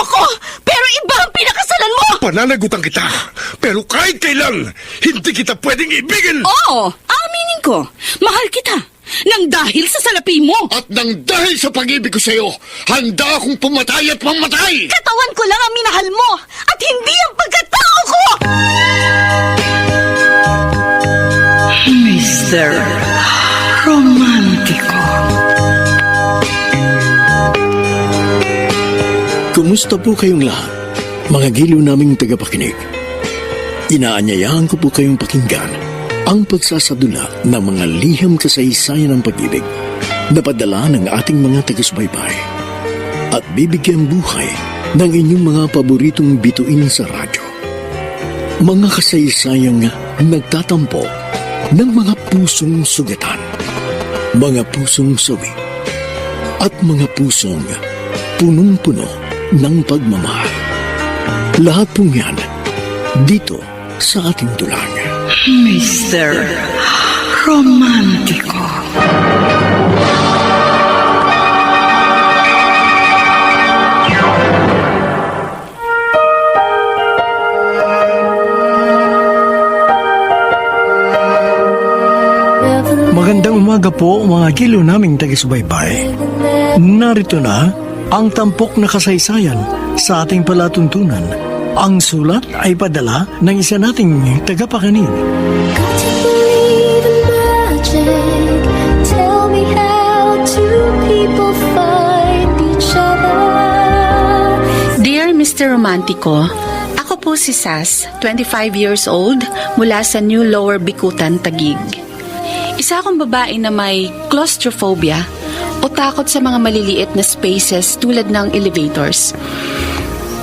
ako, pero iba ang pinakasalan mo! Pananagutan kita, pero kahit kailan, hindi kita pwedeng ibigin! Oo, aminin ko, mahal kita. Nang dahil sa salapi mo. At nang dahil sa pag-ibig ko sa'yo, handa akong pumatay at mamatay! Katawan ko lang ang minahal mo, at hindi ang pagkatao ko! Mr. Romántico. Kumusta po kayong lahat, mga giliw naming tagapakinig? Inaanyayahan ko po kayong pakinggan ang pagsasadula ng mga liham kasaysayan ng pag-ibig na padala ng ating mga taga-subaybay at bibigyan buhay ng inyong mga paboritong bituin sa radyo. Mga kasaysayang nagtatampo ng mga pusong sugatan, mga pusong sawi, at mga pusong punong-puno ng pagmamahal. Lahat pong yan dito sa ating tulang. Mr. Romántico. Magandang umaga po mga giliw naming taga-subaybay. Narito na ang tampok na kasaysayan sa ating palatuntunan. Ang sulat ay padala ng isa nating tagapakinig. Dear Mr. Romantico, ako po si Sas, 25 years old, mula sa New Lower Bikutan, Taguig. Isa akong babae na may claustrophobia o takot sa mga maliliit na spaces tulad ng elevators.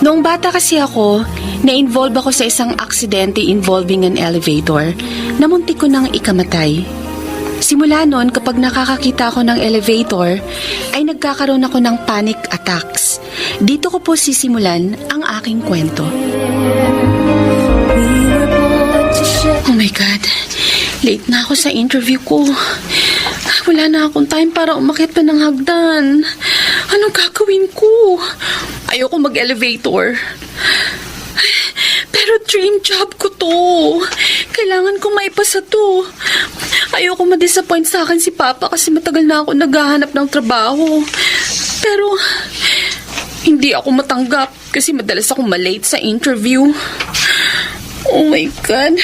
Noong bata kasi ako, na-involve ako sa isang aksidente involving an elevator na muntik ko nang ikamatay. Simula noon, kapag nakakakita ako ng elevator, ay nagkakaroon ako ng panic attacks. Dito ko po sisimulan ang aking kwento. Oh my God, late na ako sa interview ko. Wala na akong time para umakyat pa ng hagdan. Anong gagawin ko? Ayoko mag-elevator. Pero dream job ko to. Kailangan ko maipasa to. Ayoko ma-disappoint sa akin si Papa kasi matagal na ako naghahanap ng trabaho. Pero hindi ako matanggap kasi madalas akong malate sa interview. Oh my God.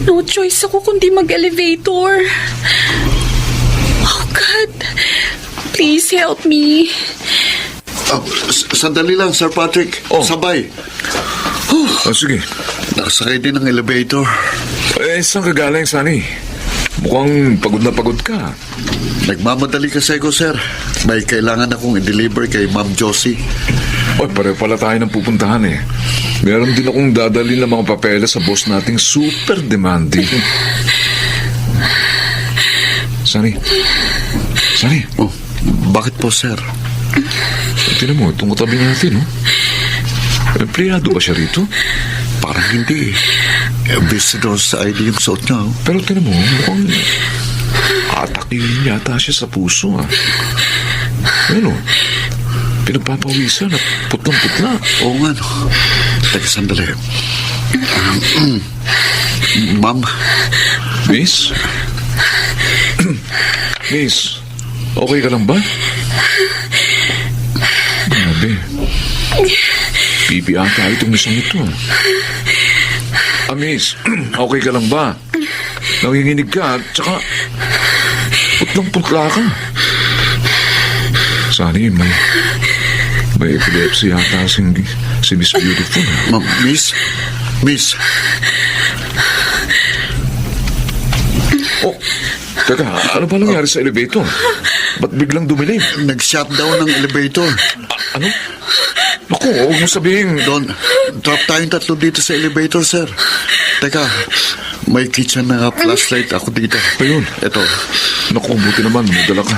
No choice ako kundi mag-elevator. Oh God. Please help me. Sandali lang, Sir Patrick. Sabay. Sige. Nakasakay din ng elevator. Saan ka galing, Sunny? Mukhang pagod na pagod ka. Nagmamadali kasi ako, sir. May kailangan akong i-deliver kay Ma'am Josie. Pareho pala tayo ng pupuntahan eh. Meron din akong dadalhin ng mga papeles sa boss nating super demanding. Sunny. Oh, bakit po, sir? Tingnan mo, itong katabi natin, no? Empleyado ba siya rito? Parang hindi. Visitor's ID yung suot niya. Pero tingnan mo, mukhang atakihin yata siya sa puso, ah. Ano? Pinagpapawisan at putlang-putla. Oo nga, no. Teka, sandali. Ma'am? Miss? Miss, okay ka lang ba? Grabe. Pipi ata itong isang ito. Miss, okay ka lang ba? Nanginginig ka at saka putlang-putla ka. Sani, may epilepsy yata si Miss Beautiful. Ma'am, Miss? Oh, teka, ano pa nangyari sa elevator? Ba't biglang dumilim? Nag-shutdown ng elevator. Ano? Naku, huwag mo sabihin. Don, drop tayong tatlo dito sa elevator, sir. Teka, may kitchen na flashlight ako dito. Ayun. Ito. Naku, buti naman, may dala ka.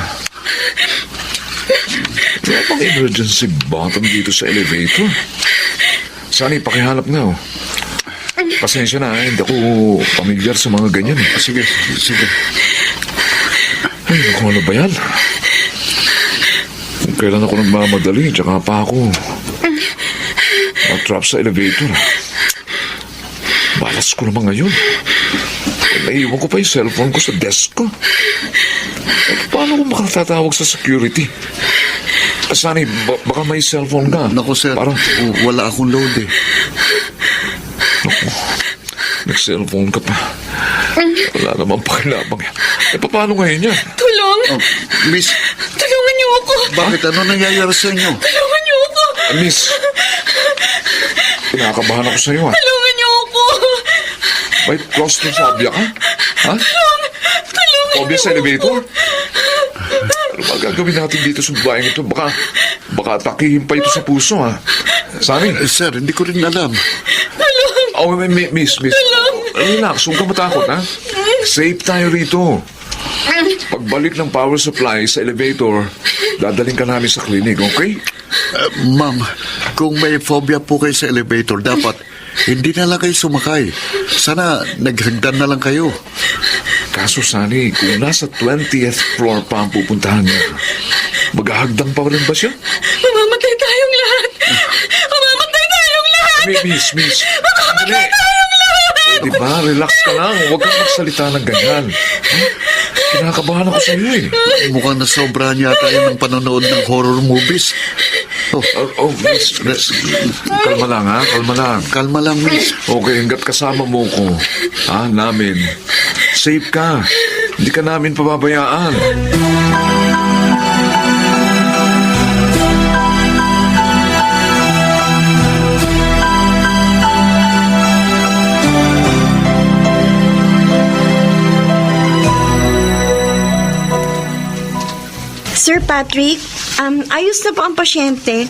Wala pang emergency button dito sa elevator. Sani, pakihanap nga, oh. Pasensya na, hindi ako pamilyar sa mga ganyan. Sige. Ay, naku, ano ba yan? Kung kailan ako nagmamadali, tsaka pa ako matrap sa elevator. Balas ko naman ngayon. Naiwan ko pa yung cellphone ko sa desk ko. Paano ko makatatawag sa security? Sunny, baka may cellphone ka. Naku, sir. Parang, Wala akong load eh. nag-cellphone ka pa. Wala naman pakinabang yan. Paano ngayon yan? Tulong! Oh, miss, Tulungan niyo ako! bakit ano nangyayari sa inyo? Tulungan niyo ako! Miss, kinakabahan ako sa'yo, ha? Tulungan niyo ako! May claustrophobia ka? Ha? Tulungan Phobia sa elevator? Ano ba gagawin natin dito sa babaeng ito? Baka atakihin pa ito sa puso, ha? Sunny? Sir, hindi ko rin alam. Oh, miss. Relax, huwag ka matakot, ha? Safe tayo rito. Pagbalik ng power supply sa elevator, dadaling ka namin sa clinic, okay? Ma'am, kung may phobia po kayo sa elevator, dapat hindi na lang kayo sumakay. Sana naghagdan na lang kayo. Kaso, Sunny, kung nasa 20th floor pa ang pupuntahan niya, maghahagdang pa rin ba siya? Mamamatay tayong lahat! Mamamatay tayong lahat! Miss. Mamamatay tayong lahat! Diba? Relax ka lang. Huwag kang magsalita ng ganyan. Kinakabahan ako sa iyo, eh. Mukhang nasobrahan yata yun ng panonood ng horror movies. Miss. Kalma lang, ha? Kalma lang. Kalma lang, miss. Okay, hanggat kasama mo ko, namin, safe ka. Hindi ka namin pababayaan. Sir Patrick, ayos na po ang pasyente.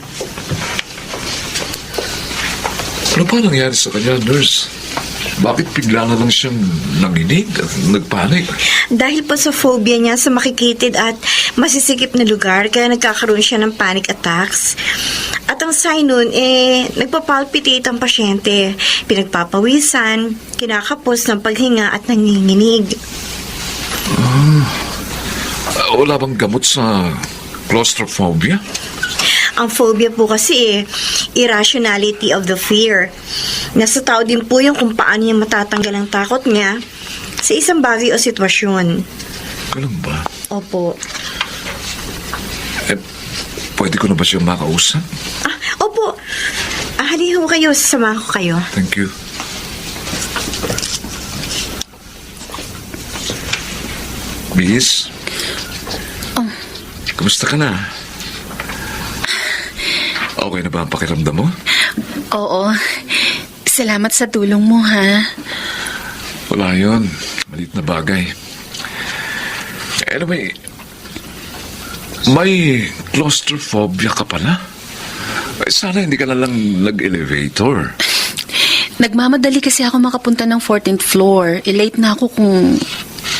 Ano pa nangyari sa kanya, nurse? Bakit bigla na lang siyang nanginig at nagpanik? Dahil po sa phobia niya sa makikitid at masisikip na lugar, kaya nagkakaroon siya ng panic attacks. At ang sign nun, nagpapalpitate ang pasyente, pinagpapawisan, kinakapos ng paghinga at nanginginig. Wala bang gamot sa claustrophobia? Ang phobia po kasi irrationality of the fear. Nasa tao din po yung kung paano niya matatanggal ang takot niya sa isang bagay o sitwasyon. Ganun ba? Opo. Pwede ko na ba siyang makausap? Opo. Halina ho kayo, sasamahan ko kayo. Thank you. Miss? Kamusta ka na? Okay na ba ang pakiramdam mo? Oo. Salamat sa tulong mo, ha? Wala yun. Maliit na bagay. Anyway, may claustrophobia ka pala? Sana hindi ka na lang nag-elevator. Nagmamadali kasi ako makapunta ng 14th floor. Late na ako kung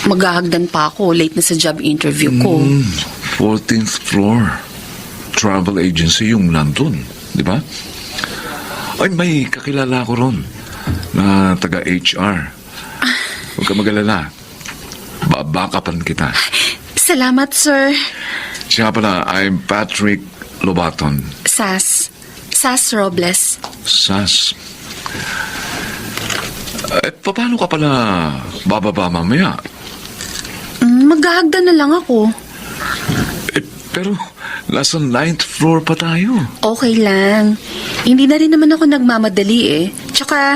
maghahagdan pa ako. Late na sa job interview ko. 14th floor. Travel agency yung nandun. Di ba? Ay, may kakilala ko ron na taga-HR. Huwag ka mag-alala. Babakapan kita. Salamat, sir. Siya pala, I'm Patrick Lobaton. Sas Robles. Sas. Paano ka pala bababa mamaya? Maghahagdan na lang ako. Pero nasa 9th floor pa tayo. Okay lang. Hindi na rin naman ako nagmamadali eh. Tsaka,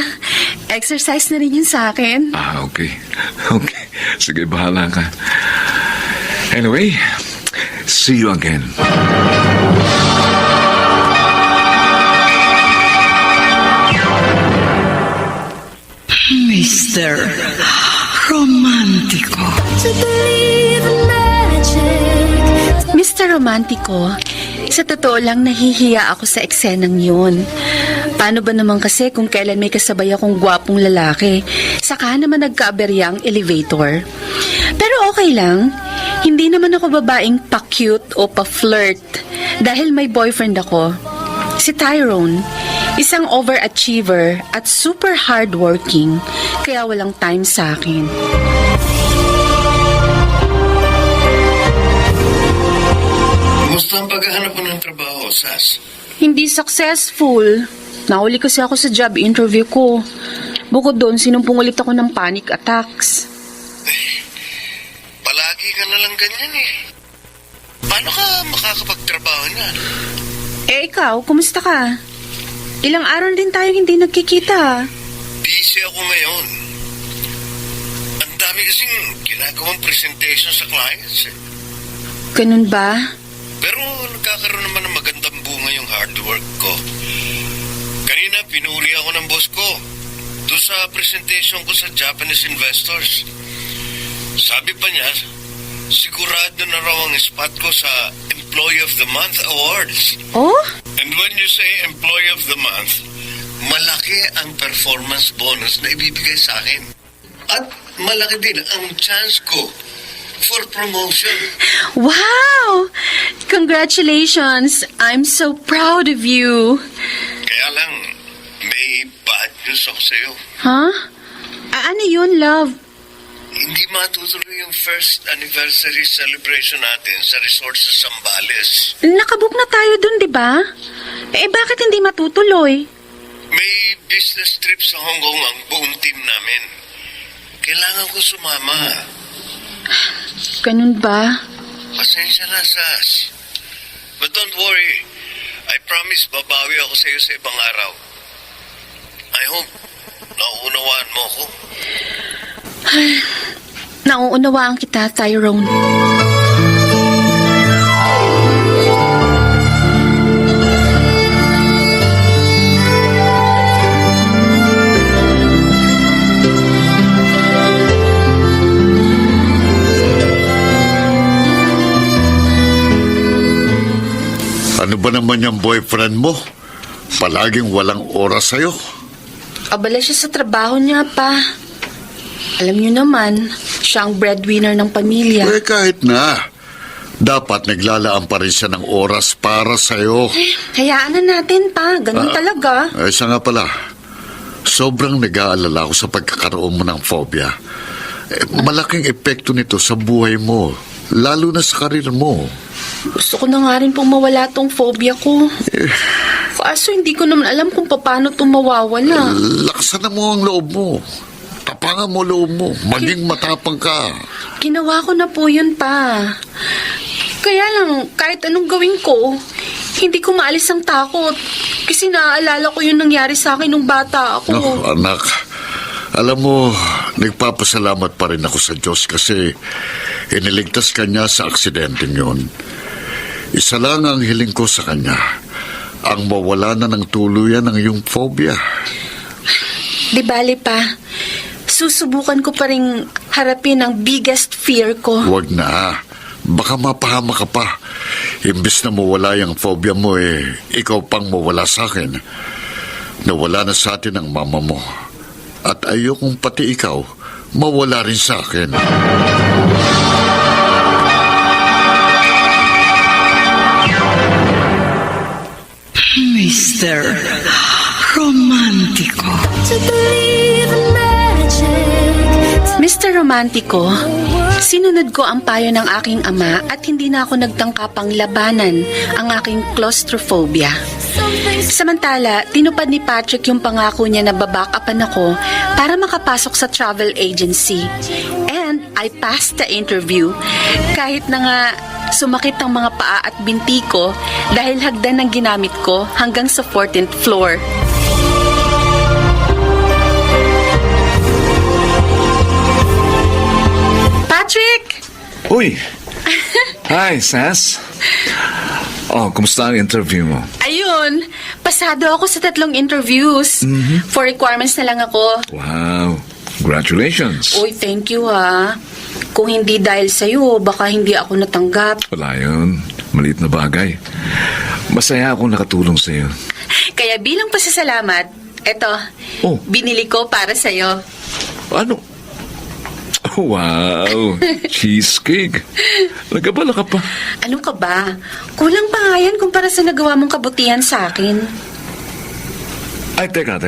exercise na rin yun sa akin. Okay. Okay. Sige, bahala ka. Anyway, see you again. Mr. Romantico. Mr. Romantico, sa totoo lang nahihiya ako sa eksenang yun. Paano ba naman kasi kung kailan may kasabay akong gwapong lalaki, saka naman nagkaaberya ang elevator? Pero okay lang, hindi naman ako babaeng pa-cute o pa-flirt dahil may boyfriend ako. Si Tyrone, isang overachiever at super hardworking, kaya walang time sa akin. Kumusta ang paghahanap mo ng trabaho, Sas? Hindi successful. Nahuli kasi ako sa job interview ko. Bukod doon, sinumpong ulit ako ng panic attacks. Palagi ka na lang ganyan eh. Paano ka makakapagtrabaho niyan? Ikaw, kumusta ka? Ilang araw din tayo hindi nagkikita. Busy ako ngayon. Ang dami kasing ginagawang presentation sa clients eh. Ganun ba? Pero nagkakaroon naman ng magandang bunga yung hard work ko. Kanina, pinuri ako ng boss ko doon sa presentation ko sa Japanese investors. Sabi pa niya, sigurado na raw ang spot ko sa Employee of the Month Awards. Oh? And when you say Employee of the Month, malaki ang performance bonus na ibibigay sa akin. At malaki din ang chance ko for promotion. Wow! Congratulations! I'm so proud of you. Kaya lang, may bad news ako sa'yo. Huh? Ano yun, love? Hindi matutuloy yung first anniversary celebration natin sa resort sa Zambales. Nakabook na tayo dun, di ba? Bakit hindi matutuloy? May business trip sa Hong Kong ang buong team namin. Kailangan ko sumama. Ganun ba? Pasensya na, Sas. But don't worry. I promise babawi ako sa iyo sa ibang araw. I hope nauunawaan mo ko. Nauunawaan kita, Tyrone. Ano ba naman yung boyfriend mo? Palaging walang oras sa'yo. Abala siya sa trabaho niya, pa. Alam niyo naman, siya ang breadwinner ng pamilya. Kahit na. Dapat naglalaan pa rin siya ng oras para sa'yo. Hayaan na natin, pa. Ganun talaga. Isa nga pala, sobrang nag-aalala ako sa pagkakaroon mo ng phobia. Malaking epekto nito sa buhay mo, lalo na sa karir mo. Gusto ko na nga rin pong mawala tong phobia ko. Kaso hindi ko naman alam kung paano itong mawawala. Lakasan mo ang loob mo. Tapangan mo loob mo. Maging matapang ka. Ginawa ko na po yun, pa. Kaya lang, kahit anong gawin ko, hindi ko maalis ang takot. Kasi naaalala ko yung nangyari sa akin nung bata ako. No, anak, alam mo, nagpapasalamat pa rin ako sa Diyos kasi iniligtas ka niya sa aksidenteng yun. Isa lang ang hiling ko sa kanya, ang mawala na ng tuluyan ng iyong phobia. Di bali, pa. Susubukan ko pa rin harapin ang biggest fear ko. Huwag na. Baka mapahama ka pa. Imbis na mawala yung phobia mo, ikaw pang mawala sa akin. Nawala na sa atin ang mama mo. At ayokong pati ikaw mawala rin sa akin. Mr. Romantico. Mr. Romantico, sinunod ko ang payo ng aking ama at hindi na ako nagtangkapang labanan ang aking claustrophobia. Samantala, tinupad ni Patrick yung pangako niya na babackupan ako para makapasok sa travel agency. And I passed the interview kahit na nga sumakit ang mga paa at binti ko dahil hagdan ang ginamit ko hanggang sa 14th floor. Patrick! Uy! Hi, Sas. Oh, kumusta ang interview mo? Ayun, pasado ako sa 3 interviews. For requirements na lang ako. Wow, congratulations. Uy, thank you ha. Kung hindi dahil sa'yo, baka hindi ako natanggap. Wala yun. Maliit na bagay. Masaya akong nakatulong sa'yo. Kaya bilang pasasalamat, eto, Oh. binili ko para sa'yo. Ano? Wow, cheesecake. Nagabala ka pa. Ano ka ba? Kulang pa nga yan kumpara sa nagawa mong kabutihan sa akin. Ay, teka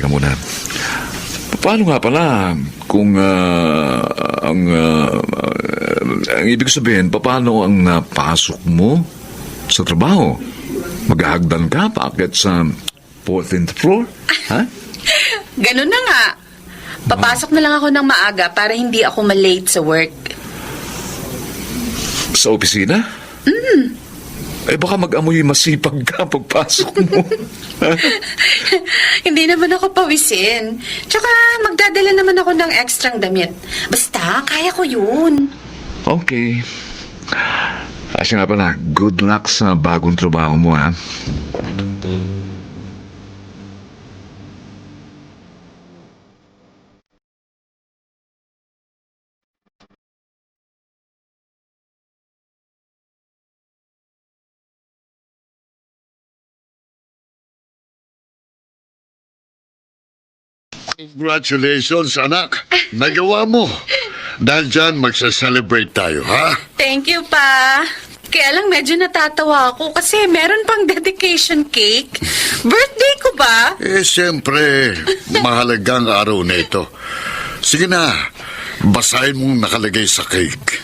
muna. Paano nga pala kung ang ibig sabihin, paano ang napasok mo sa trabaho? Maghahagdan ka paakit sa 14th floor? Ha? Ganun na nga. Papasok na lang ako ng maaga para hindi ako malate sa work. Sa opisina? Eh baka mag-amoy masipag ka pagpasok mo. Hindi naman ako pawisin. Tsaka magdadala naman ako ng extrang damit. Basta, kaya ko yun. Okay. Siya nga pala, good luck sa bagong trabaho mo, ha? Congratulations, anak. Nagawa mo. Dahil dyan, magsa-celebrate tayo, ha? Thank you, pa. Kaya lang medyo natatawa ako kasi meron pang dedication cake. Birthday ko ba? Siyempre, mahalagang araw na ito. Sige na, basahin mong nakalagay sa cake.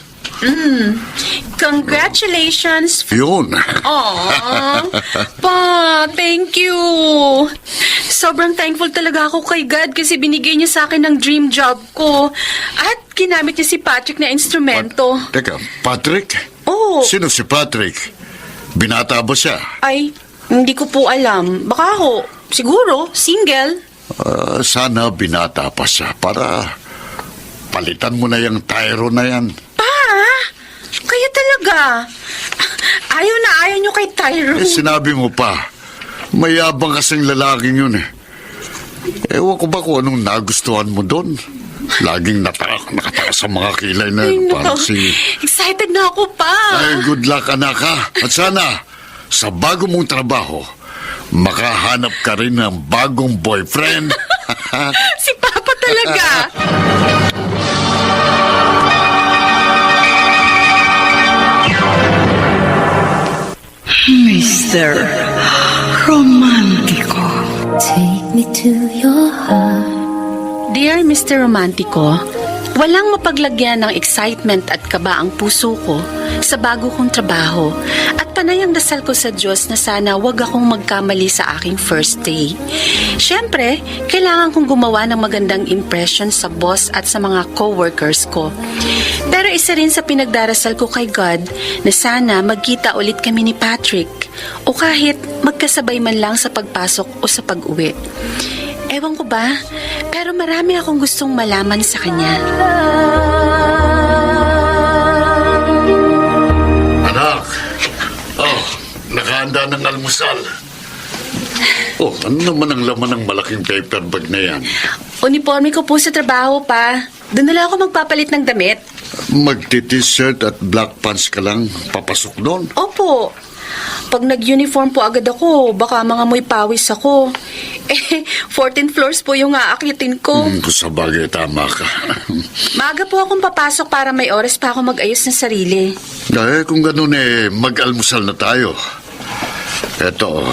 Congratulations. Yun. Aww. Pa, thank you. Sobrang thankful talaga ako kay God kasi binigay niya sa akin ng dream job ko. At ginamit niya si Patrick na instrumento. Teka, Patrick? Oh. Sino si Patrick? Binata ba siya? Ay, hindi ko po alam. Baka ho, siguro, single. Sana binata pa siya para palitan mo na yung Tyro na yan. Pa, kaya talaga. Ayaw na ayaw niyo kay Tyrone. Sinabi mo pa, mayabang kasing lalaking yun eh. Ewan ko ba kung anong nagustuhan mo doon? Laging nakataas sa mga kilay na Ay, no. parang si... Excited na ako pa. Ay, good luck anak ha. At sana, sa bago mong trabaho, makahanap ka rin ng bagong boyfriend. Si Papa talaga. Mr. Romantico. Take me to your heart. Dear Mr. Romantico, walang mapaglagyan ng excitement at kaba ang puso ko sa bago kong trabaho at panay ang dasal ko sa Diyos na sana wag akong magkamali sa aking first day. Siyempre, kailangan kong gumawa ng magandang impression sa boss at sa mga co-workers ko. Pero isa rin sa pinagdarasal ko kay God na sana magkita ulit kami ni Patrick o kahit magkasabay man lang sa pagpasok o sa pag-uwi. Ewan ko ba, pero marami akong gustong malaman sa kanya. Anak, nakahanda ng almusal. Ano naman ang laman ng malaking paper bag na yan? Uniforme ko po sa trabaho pa. Doon na lang ako magpapalit ng damit. Magti-t-shirt at black pants ka lang papasok doon? Opo. Pag nag-uniform po agad ako, baka mga mo'y pawis ako. 14 floors po yung aakyatin ko. Kung sa bagay, tama ka. Maaga po akong papasok para may oras pa ako mag-ayos ng sarili. Kung ganun mag-almusal na tayo. Eto,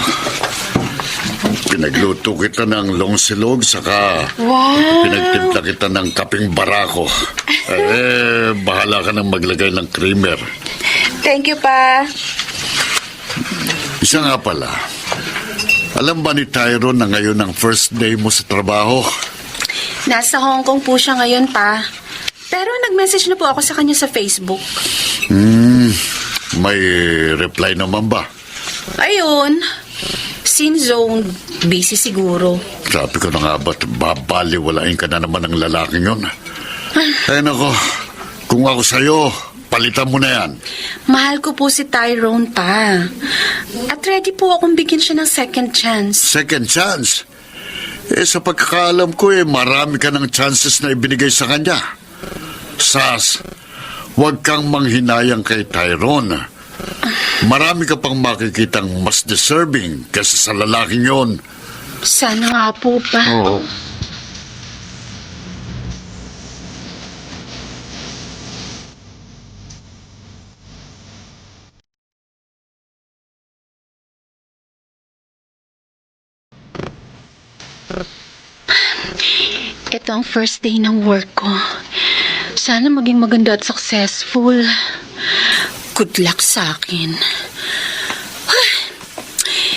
pinagluto kita ng longsilog, saka pinagtimpla kita ng kaping barako. Bahala ka nang maglagay ng creamer. Thank you, pa. Isa nga pala, alam ba ni Tyrone na ngayon ang first day mo sa trabaho? Nasa Hong Kong po siya ngayon, pa. Pero nag-message na po ako sa kanya sa Facebook. May reply naman ba? Ayun. Scene zone. Busy siguro. Sabi ko na nga ba't babaliwalain ka na naman ng lalaking yun? Ay nako, kung ako sa'yo, palitan mo na yan. Mahal ko po si Tyrone, pa. At ready po akong bigyan siya ng second chance. Second chance? Sa pagkakaalam ko marami ka ng chances na ibinigay sa kanya. Sas, huwag kang manghinayang kay Tyrone. Marami ka pang makikitang mas deserving kaysa sa lalaking yon. Sana nga po, pa. Oo. Ito ang first day ng work ko. Sana maging maganda at successful. Good luck sa akin.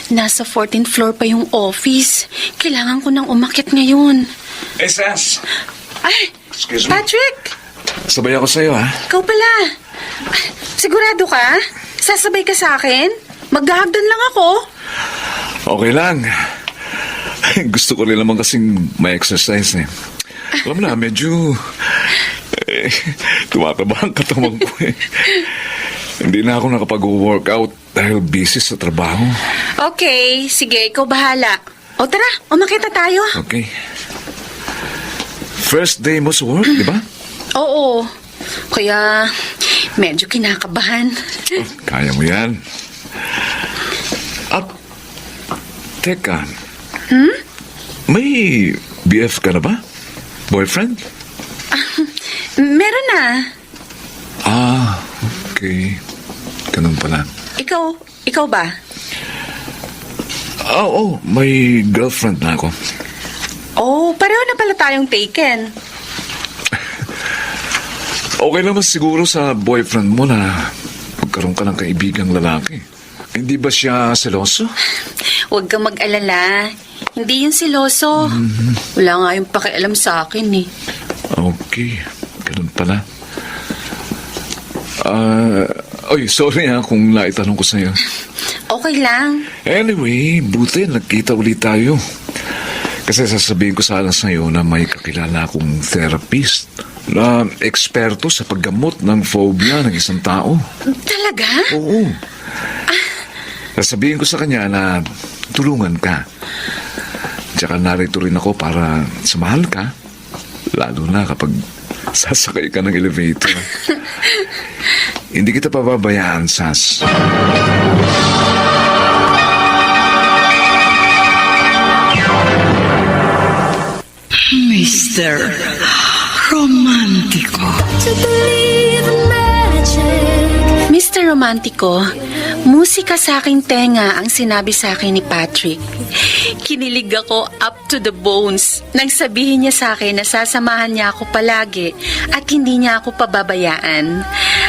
Nasa 14th floor pa yung office. Kailangan ko nang umakyat ngayon. Eh, Sas! Ay, Excuse me. Patrick! Sabay ako sa'yo, ha? Ikaw pala. Sigurado ka? Sasabay ka sa akin? Maghahagdan lang ako. Okay lang. Gusto ko rin naman kasing may exercise, eh. Alam mo na, medyo... tumataba ang katawan ko, eh. Hindi na ako nakapag-workout dahil busy sa trabaho. Okay, sige, ikaw bahala. O tara, umakyat na tayo. Okay. First day mo sa work, di ba? Oo, kaya medyo kinakabahan. Kaya mo yan. At, teka. May BF ka na ba? Boyfriend? Meron na. Ah, okay. Ganun pala. Ikaw ba? Oo, may girlfriend na ako. Oh, pareho na pala tayong taken. Okay naman siguro sa boyfriend mo na magkaroon ka ng kaibigang lalaki. Hindi ba siya seloso? Huwag kang mag-alala. Hindi yun siloso. Wala nga yung pakialam sa akin eh. Okay, ganun pala. Oy, sorry ha kung naitanong ko sa'yo. Okay lang. Anyway, buti nagkita ulit tayo. Kasi sasabihin ko sana sa'yo na may kakilala akong therapist na eksperto sa paggamot ng phobia ng isang tao. Talaga? Oo. Sasabihin ko sa kanya na tulungan ka. Tsaka narito rin ako para samahan ka. Lalo na kapag sasakay ka ng elevator. Hindi kita pababayaan, Sas. Mr. Romántico. To believe in magic. Mr. Romantico, musika sa aking tenga ang sinabi sa akin ni Patrick. Kinilig ako up to the bones nang sabihin niya sa akin na sasamahan niya ako palagi at hindi niya ako pababayaan.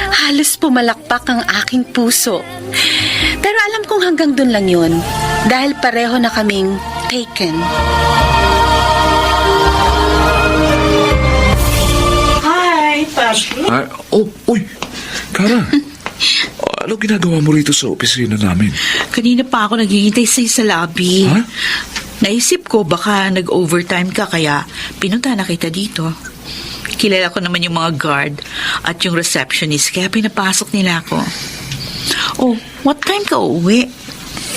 Halos pumalakpak ang aking puso. Pero alam kong hanggang dun lang yun dahil pareho na kaming taken. Hi, Patrick. Ah, uy, Kara. Ano ginagawa mo rito sa opisina namin? Kanina pa ako naghihintay sa'yo sa lobby. Ha? Naisip ko baka nag-overtime ka kaya pinunta na kita dito. Kilala ko naman yung mga guard at yung receptionist kaya pinapasok nila ako. Oh, what time ka uuwi?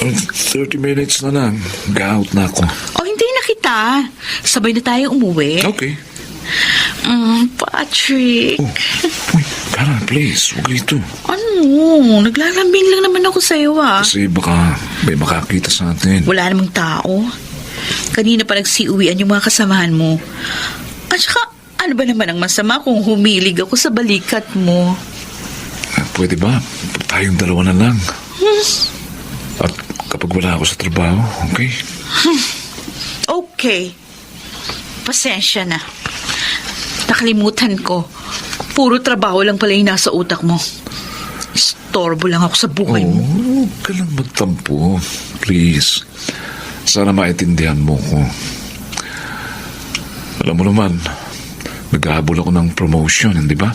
30 minutes na lang. Ga-out na ako. Oh, hindi na kita. Sabay na tayo umuwi. Okay. Patrick. Uy, Kara, please. Huwag dito. Ano? Naglalambing lang naman ako sa'yo ah. Kasi baka may makakita sa atin. Wala namang tao. Kanina pa nagsiuwian yung mga kasamahan mo. At saka, ano ba naman ang masama kung humilig ako sa balikat mo? Pwede ba? Tayong dalawa na lang. At kapag wala ako sa trabaho, okay? Okay. Pasensya na. Nakalimutan ko. Puro trabaho lang pala yung nasa utak mo. Istorbo lang ako sa buhay mo. Huwag ka lang magtampo. Please. Sana maintindihan mo ko. Alam mo naman, naghahabol ako ng promotion, hindi ba?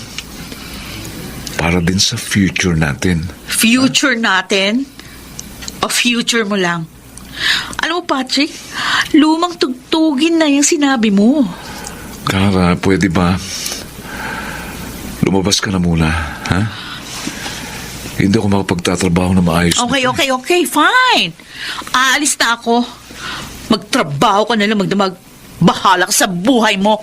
Para din sa future natin. Future natin? O future mo lang? Alam mo, Patrick, lumang tugtugin na yung sinabi mo. Kara, pwede ba? Lumabas ka na muna, ha? Hindi ako makapagtatrabaho na maayos. Okay, fine. Aalis na ako. Magtrabaho ka na lang, magdamag. Bahala ka sa buhay mo.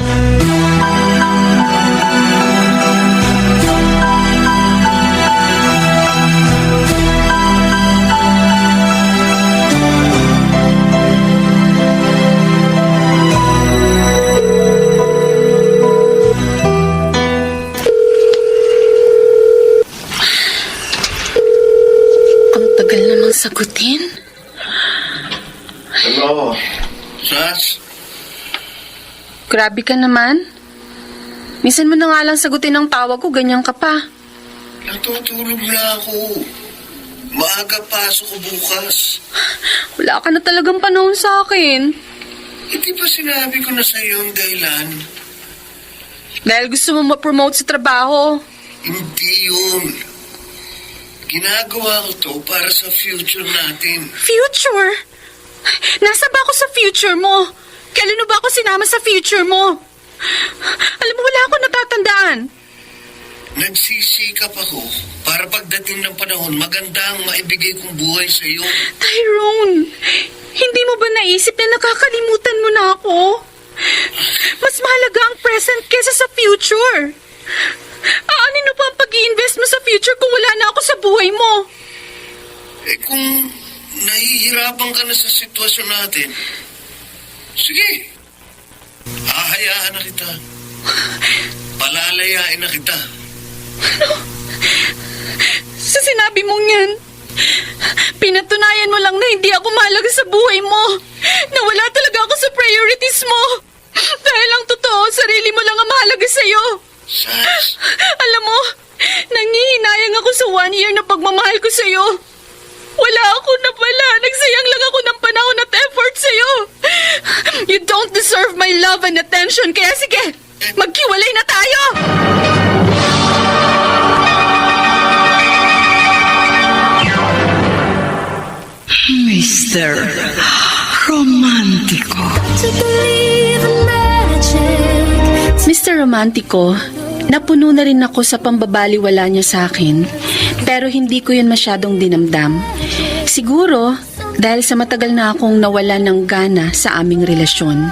Ang tagal namang sagutin. Hello? Sas? Grabe ka naman. Minsan mo na nga lang sagutin ang tawag ko, ganyan ka pa. Natutulog na ako. Maaga pasok ko bukas. Wala ka na talagang panahon sa akin. Hindi ba sinabi ko na sa iyo ang dahilan? Dahil gusto mo ma-promote sa trabaho. Hindi yun. Ginagawa ko to para sa future natin. Future? Nasa ba ako sa future mo? Kailan mo ba ako sinama sa future mo? Alam mo, wala ako natatandaan. Nagsisikap ako para pagdating ng panahon, maganda ang maibigay kong buhay sa iyo. Tyrone, hindi mo ba naisip na nakakalimutan mo na ako? Mas mahalaga ang present kesa sa future. Aanin mo pa ang pag-i-invest mo sa future kung wala na ako sa buhay mo? Eh kung nahihirapan ka na sa sitwasyon natin, sige, hahayaan na kita. Palalayain na kita. Sa sinabi mong yan, pinatunayan mo lang na hindi ako mahalaga sa buhay mo. Na wala talaga ako sa priorities mo. Dahil ang totoo, sarili mo lang ang mahalaga sa'yo. Sas, Alam mo, nangihinayang ako sa 1 year na pagmamahal ko sa'yo. Wala ako na pala. Nagsayang lang ako ng panahon at effort sa'yo. You don't deserve my love and attention. Kaya sige, maghiwalay na tayo! Mr. Romantico. To believe in magic. Mr. Romantico, napuno na rin ako sa pambabaliwala niya sa akin, pero hindi ko yun masyadong dinamdam. Siguro, dahil sa matagal na akong nawala ng gana sa aming relasyon.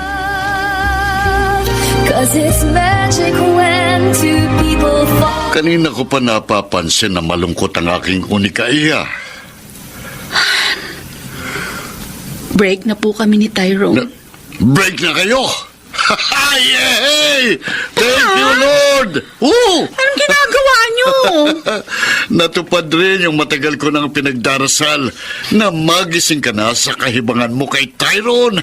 Cause it's magic when two people fall. Kanina ko pa napapansin na malungkot ang aking unikaiya. Break na po kami ni Tyrone. Break na kayo! Yay! Thank you, Lord! Anong ginagawa niyo? Natupad rin yung matagal ko nang pinagdarasal na magising ka na sa kahibangan mo kay Tyrone.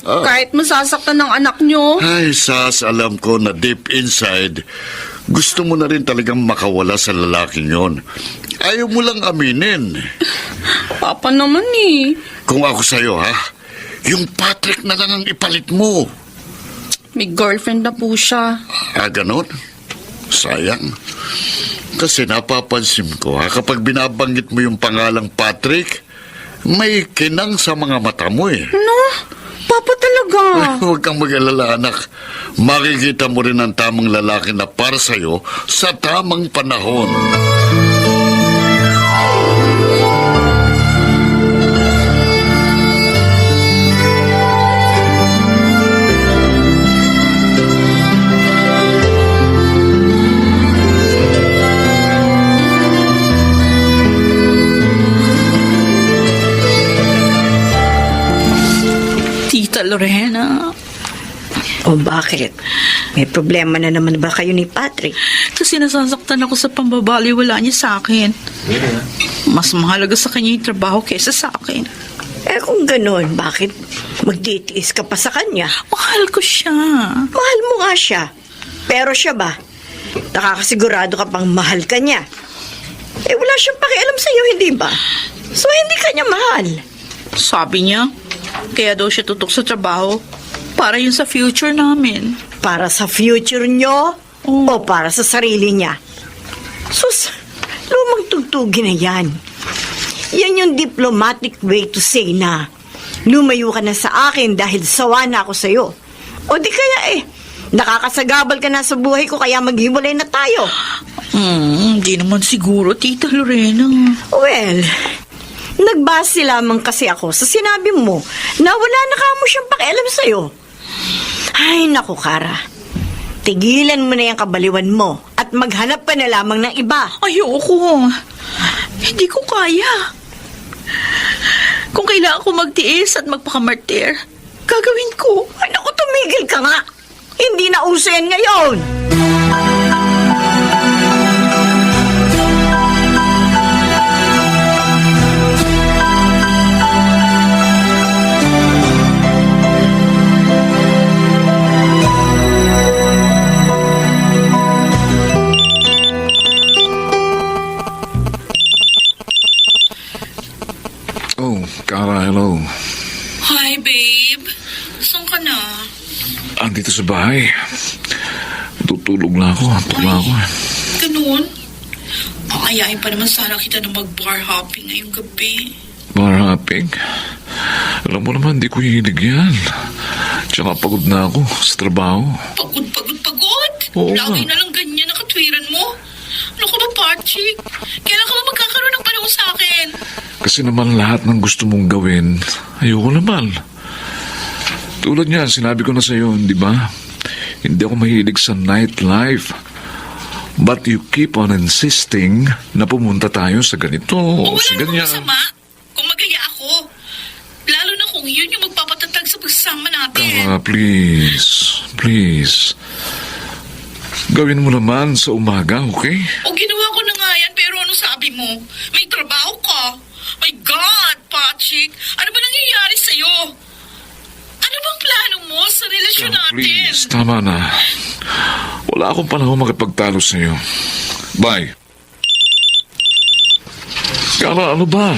Kahit masasaktan ng anak niyo. Ay, Sas, alam ko na deep inside, gusto mo na rin talagang makawala sa lalaking yon. Ayaw mo lang aminin. Papa naman eh. Kung ako sa'yo, ha? Yung Patrick na lang ang ipalit mo. May girlfriend na po siya. Ganon? Sayang. Kasi napapansin ko, ha, kapag binabanggit mo yung pangalang Patrick, may kinang sa mga mata mo eh. No? Papa talaga. Huwag kang mag-alala, anak. Makikita mo rin ang tamang lalaki na para sa'yo sa tamang panahon. Tita Lorena, O bakit? May problema na naman ba kayo ni Patrick? kasi nasasaktan ako sa pambabaliwala niya sa akin. Mas mahalaga sa kanya yung trabaho kaysa sa akin. Eh kung ganun, bakit magtitiis ka pa sa kanya? Mahal ko siya. Mahal mo nga siya. Pero siya ba? Nakakasigurado ka pang mahal ka niya. Eh wala siyang pakialam sa'yo, hindi ba? So hindi ka niya mahal. Sabi niya, kaya daw siya tutok sa trabaho para yun sa future namin. Para sa future nyo o para sa sarili niya? Sus, lumang tugtugin na yan. Yan yung diplomatic way to say na lumayo ka na sa akin dahil sawa na ako sa'yo. O di kaya nakakasagabal ka na sa buhay ko kaya maghiwalay na tayo. Hindi naman siguro, Tita Lorena. Well, nagbase lamang kasi ako sa sinabi mo na wala na kamo siyang pakialam sa'yo. Ay, naku, Kara. Tigilan mo na yung kabaliwan mo at maghanap ka na lamang ng iba. Ayoko. Hindi ko kaya. Kung kailangan ko magtiis at magpakamartir, gagawin ko. Ay, naku, tumigil ka nga. Hindi na uso yan ngayon. dito sa bahay. Tutulog na ako. Ganun? Ayain pa naman sana kita na mag-bar hopping ngayong gabi. Bar hopping? Alam mo naman, di ko hilig yan. Tsaka pagod na ako sa trabaho. Pagod? Oo Lagi nga. na lang ganyan nakatwiran mo. Ano ka ba, Patrick? Kailan ka ba magkakaroon ng panahon sa akin? Kasi naman lahat ng gusto mong gawin, ayoko naman. Tulad niyan, sinabi ko na sa'yo, di ba? Hindi ako mahilig sa nightlife. But you keep on insisting na pumunta tayo sa ganito o O wala sa namang ganyan. masama kung magaya ako. Lalo na kung yun yung magpapatatag sa pagsama natin. Please. Gawin mo naman sa umaga, okay? O ginawa ko na nga yan, pero ano sabi mo? May trabaho ka. My God, Patrick! Ano ba nangyayari sa'yo? Ano bang plano mo sa relasyon natin? Please, tama na. Wala akong panahon makipagtalo sa'yo. Bye. Kara, ano ba?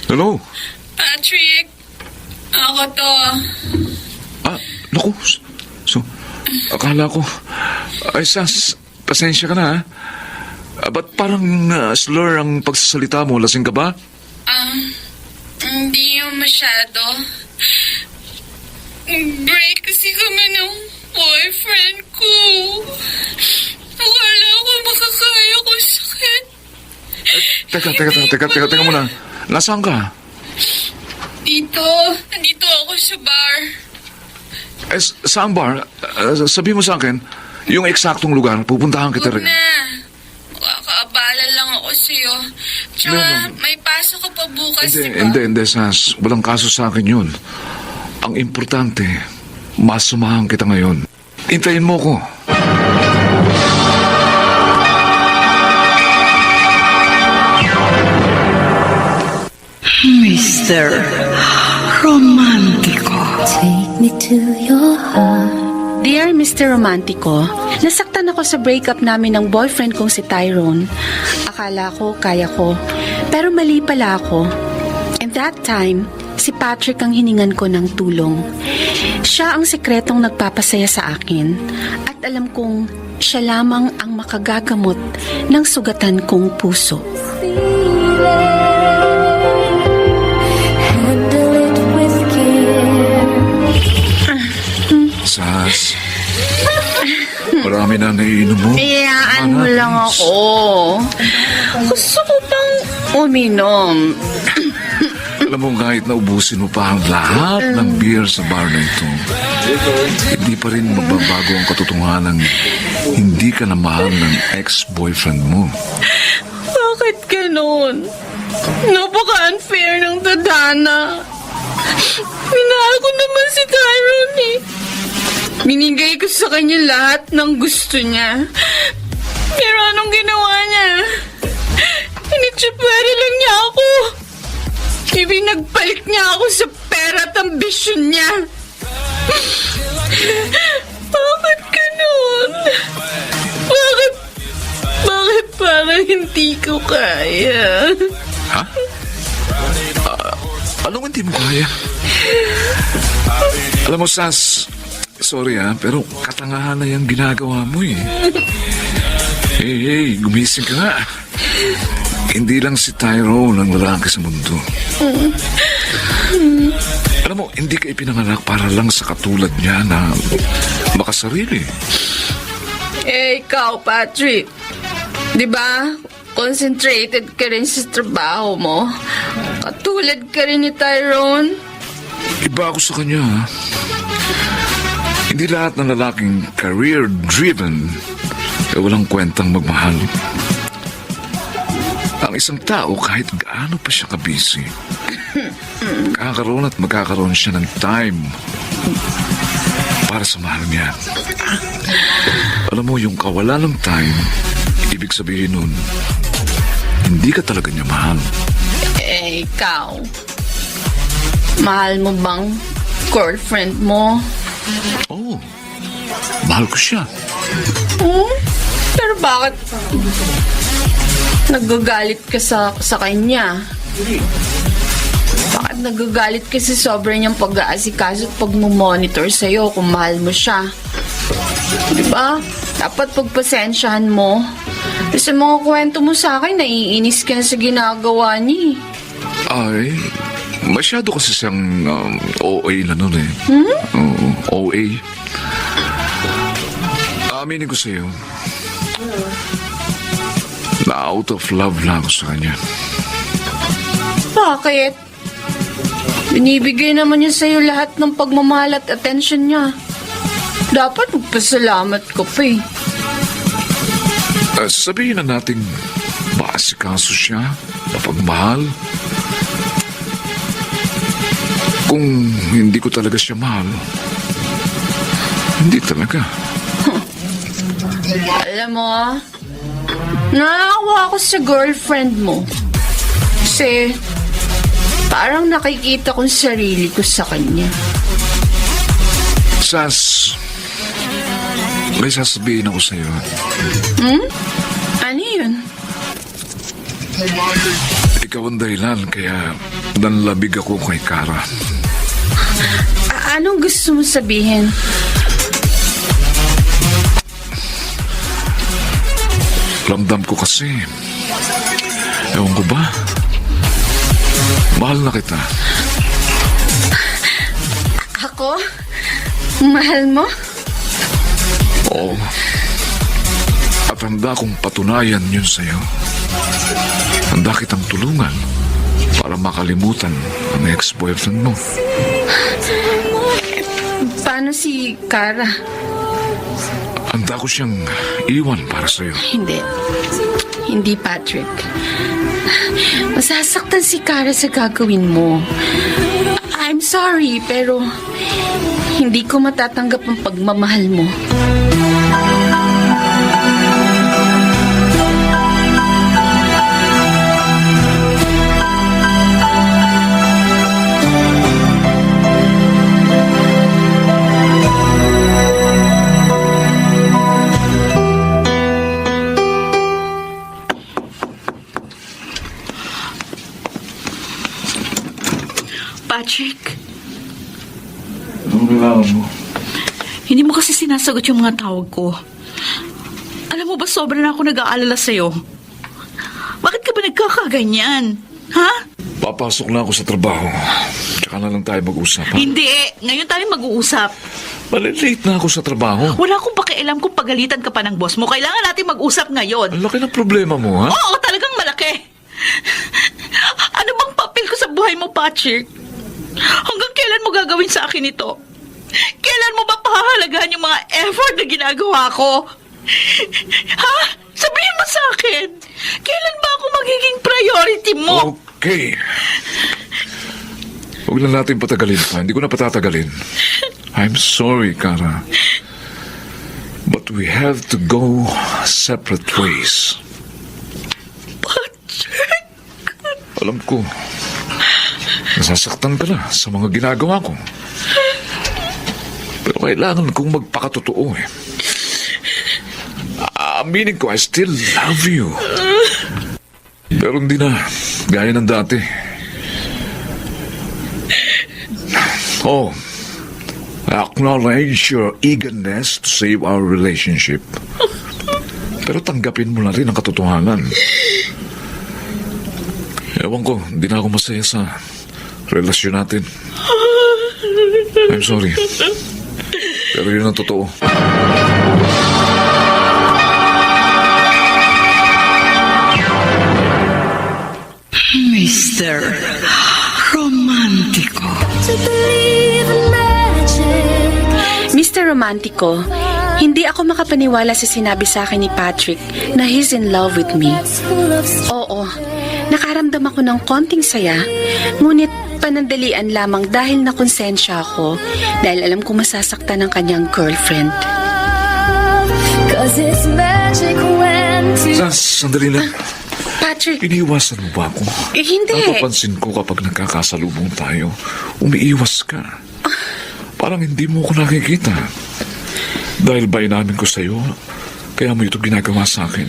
Hello? Patrick, ako to. Naku. So, akala ko, ay pasensya ka na, ha? Ba't parang slur ang pagsasalita mo? Lasing ka ba? Hindi yung masyado. Break kasi kami ng boyfriend ko. Wala ko makakaya ko sakit. Teka muna. Nasaan ka? Nandito ako sa bar. Saan bar? Sabi mo sa akin, yung eksaktong lugar, pupuntahan kita rin. Makakaabala lang ako sa'yo. Tsaka may pasok ka pa bukas, Hindi, Sas. Walang kaso sa akin yun. Ang importante, masumahan kita ngayon. Hintayin mo ko. Mr. Romantico. Take me to your heart. Dear Mr. Romantico, nasaktan ako sa breakup namin ng boyfriend kong si Tyrone. Akala ko, kaya ko. Pero mali pala ako. And that time, si Patrick ang hiningan ko ng tulong. Siya ang sekretong nagpapasaya sa akin. At alam kong siya lamang ang makagagamot ng sugatan kong puso. Handle it with care. Sas, marami na naiinom mo. Iyaan mo lang ako. Gusto ko pang uminom. Alam mo, kahit naubusin mo pa ang lahat ng beer sa bar na ito, hindi pa rin magbabago ang katotohanan hindi ka na mahal ng ex-boyfriend mo. Bakit ganun? Napaka-unfair ng tadhana. Minahal ko naman si Tyrone eh. Binigay ko sa kanya lahat ng gusto niya. Pero anong ginawa niya? Pinitsupwede lang niya ako. Ibinagpalit niya ako sa pera at ambisyon niya. Bakit ganun? Bakit parang hindi ko kaya? Ha? Anong hindi mo kaya? Alam mo, Sas, sorry pero katangahan na yung ginagawa mo eh. Hey, gumising ka nga. Hindi lang si Tyrone ang lalaki sa mundo. Alam mo, hindi ka ipinanganak para lang sa katulad niya na makasarili. Ikaw, Patrick. Diba? Concentrated ka rin sa trabaho mo. Katulad ka rin ni Tyrone. Iba ako sa kanya, ha? Hindi lahat ng lalaking career-driven ay walang kwentang magmahal. Ang isang tao, kahit gaano pa siya kabisi, kakaroon at magkakaroon siya ng time para sa mahal niya. Alam mo, yung kawalan ng time, ibig sabihin nun, hindi ka talaga niya mahal. Ikaw. Mahal mo bang girlfriend mo? Oo, mahal ko siya. Pero bakit nagagalit ka sa kanya? Bakit nagagalit kasi sobra niyang pag-aasikaso at pagmumonitor sa'yo kung mahal mo siya? Diba? Dapat pagpasensyahan mo. Sa mga kwento mo sa akin, naiinis ka na sa ginagawa niya. Ay, masyado kasi siyang OA na nun eh. Oo, OA. Aminin ko sa'yo, na out of love lang ako sa kanya. Bakit? Binibigay naman niya sa'yo lahat ng pagmamahal at attention niya. Dapat magpasalamat ka pa eh. Sabihin na nating maasikaso siya, mapagmahal. Kung hindi ko talaga siya mahal, hindi talaga. Alam mo, naawa ako sa girlfriend mo. Kasi, parang nakikita kong sarili ko sa kanya. Sas, may sasabihin ako sa'yo. Ano yun? Ikaw ang dahilan kaya nanlabig ako kay Kara. Anong gusto mo sabihin? Ramdam ko kasi. Ewan ko ba? Mahal na kita. Ako? Mahal mo? Oo. At handa kong patunayan yun sa'yo. Handa kitang tulungan para makalimutan ang ex-boyfriend mo. Paano si Kara? Handa ko siyang iwan para sa'yo. Hindi. Hindi, Patrick. Masasaktan si Kara sa gagawin mo. I'm sorry, pero hindi ko matatanggap ang pagmamahal mo. Patrick, Anong kailangan mo? hindi mo kasi sinasagot yung mga tawag ko. Alam mo ba, sobra na ako nag-aalala sa'yo. Bakit ka ba nagkakaganyan? Ha? Papasok na ako sa trabaho. Tsaka na lang tayo mag-usap, ha? Hindi. Ngayon tayo mag-uusap. Malilate na ako sa trabaho. Wala akong pakialam kung pagalitan ka pa ng boss mo. Kailangan natin mag-usap ngayon. Ang laki ng problema mo, ha? Oo, talagang malaki. Ano bang papel ko sa buhay mo, Patrick? Hanggang kailan mo gagawin sa akin ito? Kailan mo ba pahahalagahan yung mga effort na ginagawa ko? Ha? Sabihin mo sa akin, kailan ba ako magiging priority mo? Okay. Huwag na natin patagalin pa. Hindi ko na patatagalin. I'm sorry, Kara. But we have to go separate ways. Patrick! Alam ko, nasasaktan ka na sa mga ginagawa ko. Pero kailangan kong magpakatotoo eh. Aminin ko, I still love you. Pero hindi na, gaya ng dati. Oh, I acknowledge your eagerness to save our relationship. Pero tanggapin mo na rin ang katotohanan. Ewan ko, hindi na ako masaya sa relasyon natin. I'm sorry. Pero yun ang totoo. Mr. Romantico. To believe in magic. Mr. Romantico, hindi ako makapaniwala sa sinabi sa akin ni Patrick na he's in love with me. Full of Oo, nakaramdam ako ng konting saya, ngunit panandalian lamang dahil nakonsensya ako dahil alam ko masasaktan ng kanyang girlfriend. Cause it's magic when two Sandali lang. Patrick, Iniiwasan mo ba ako? hindi. Napapansin ko kapag nagkakasalubong tayo, umiiwas ka. Parang hindi mo ako nakikita. Dahil ba inamin ko sa'yo, Kaya mo ito ginagawa sa akin.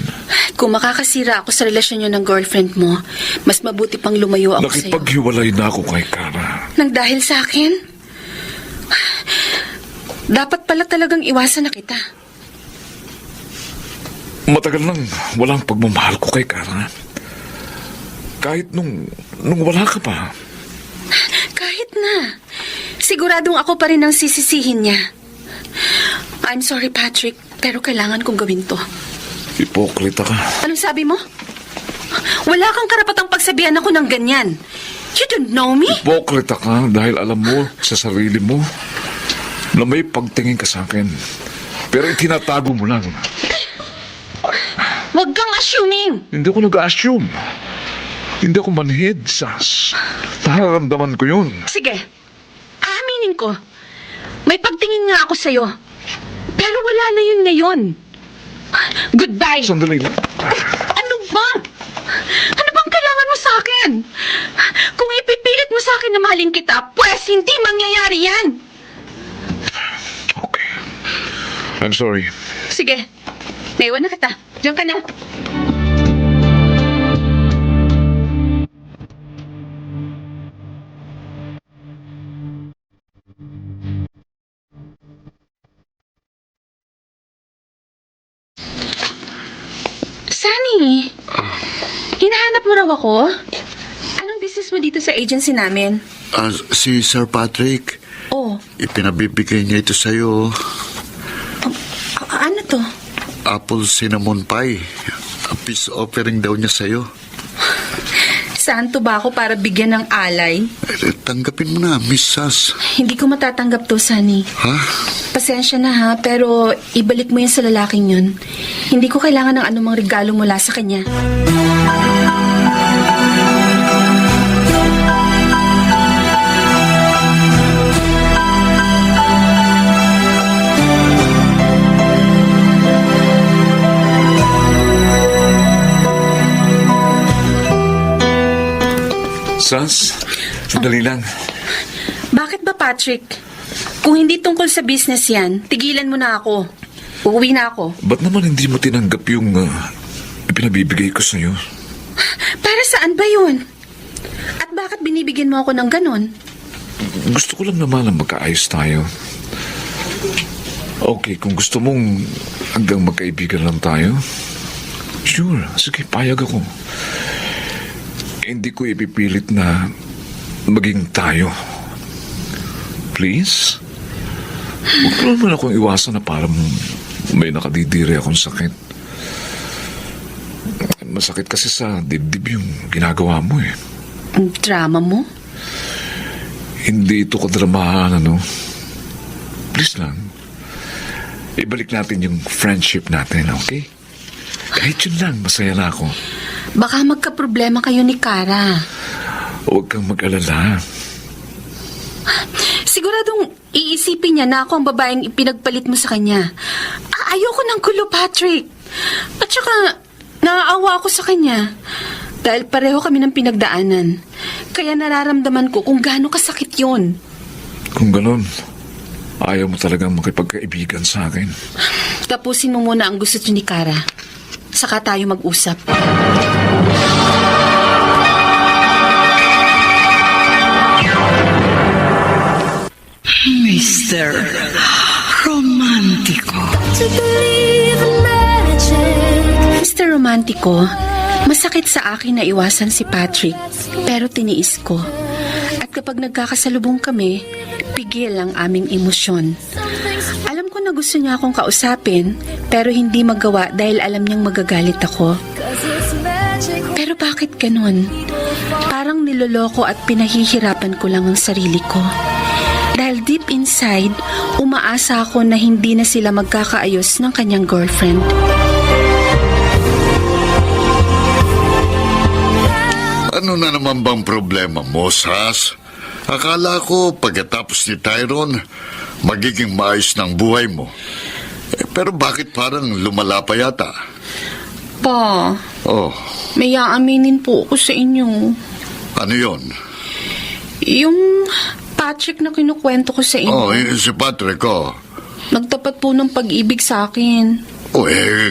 Kung makakasira ako sa relasyon niyo ng girlfriend mo, mas mabuti pang lumayo ako sa'yo. Nakipaghiwalay na ako kay Kara. Nang dahil sa akin? Dapat pala talagang iwasan na kita. Matagal nang walang pagmamahal ko kay Kara. Kahit nung wala ka pa. Kahit na. Siguradong ako pa rin ang sisisihin niya. I'm sorry, Patrick, pero kailangan kong gawin to. Hipokrita ka. Anong sabi mo? Wala kang karapatang pagsabihan ako ng ganyan. You don't know me? Hipokrita ka dahil alam mo sa sarili mo na may pagtingin ka sa akin. Pero itinatago mo lang. Huwag kang assuming. Hindi ako nag-assume. Hindi ako manhid, Sas. Nararamdaman ko yun. Sige, aaminin ko. May pagtingin nga ako sa'yo. Pero wala na yun ngayon. Goodbye. Sandali lang. Ano ba? Ano bang kailangan mo sa akin? Kung ipipilit mo sa akin na mahalin kita, pues hindi mangyayari yan. Okay. I'm sorry. Sige, naiwan na kita. Diyan ka na. Sunny, hinahanap mo raw ako? Anong business mo dito sa agency namin? Si Sir Patrick, Oh, ipinabibigay niya ito sa'yo. ano to? Apple cinnamon pie. A peace offering daw niya sa'yo. Saan to ba ako para bigyan ng alay? Tanggapin mo na, Miss Sas. Hindi ko matatanggap to, Sunny. Ha? Pasensya na ha, pero ibalik mo yan sa lalaking yun. Hindi ko kailangan ng anumang regalo mula sa kanya. Sas, sandali lang. Bakit ba, Patrick? Kung hindi tungkol sa business yan, tigilan mo na ako. Uuwi na ako. Ba't naman hindi mo tinanggap yung ipinabibigay ko sa'yo? Para saan ba yun? At bakit binibigyan mo ako ng ganon? Gusto ko lang naman na magkaayos tayo. Okay, kung gusto mong hanggang magkaibigan lang tayo, sure, sige, payag ako. Hindi ko ipipilit na maging tayo. Please? Huwag mo naman akong iwasan na parang may nakadidiri akong sakit. Masakit kasi sa dibdib yung ginagawa mo eh. Ang drama mo? Hindi ito kadramahan, ano? Please lang. Ibalik natin yung friendship natin, okay? Kahit yun lang, masaya na ako. Baka magka-problema kayo ni Kara. Huwag kang mag-alala. Siguradong iisipin niya na ako ang babaeng ipinagpalit mo sa kanya. Ayoko ng gulo, Patrick. At saka, naaawa ako sa kanya. Dahil pareho kami ng pinagdaanan. Kaya nararamdaman ko kung gaano kasakit yun. Kung ganun, ayaw mo talagang makipagkaibigan sa akin. Tapusin mo muna ang gusto niyo ni Kara. Saka tayo mag-usap. Mr. Romantico. To believe in magic. Mr. Romantico, masakit sa akin na iwasan si Patrick, pero tiniis ko. At kapag nagkakasalubong kami, pigil ang aming emosyon. Alam ko na gusto niya akong kausapin, pero hindi magawa dahil alam niyang magagalit ako. Pero bakit ganun? Parang niloloko at pinahihirapan ko lang ang sarili ko. Dahil deep inside, umaasa ako na hindi na sila magkakaayos ng kanyang girlfriend. Ano na naman bang problema mo, Sas? Akala ko pagkatapos ni Tyrone, magiging maayos ng buhay mo. Pero bakit parang lumala pa yata? Pa, Oh, may aaminin po ako sa inyo. ano yon? Yung Patrick na kinukwento ko sa inyo, Oh, si Patrick, oh. nagtapat po ng pag-ibig sa akin.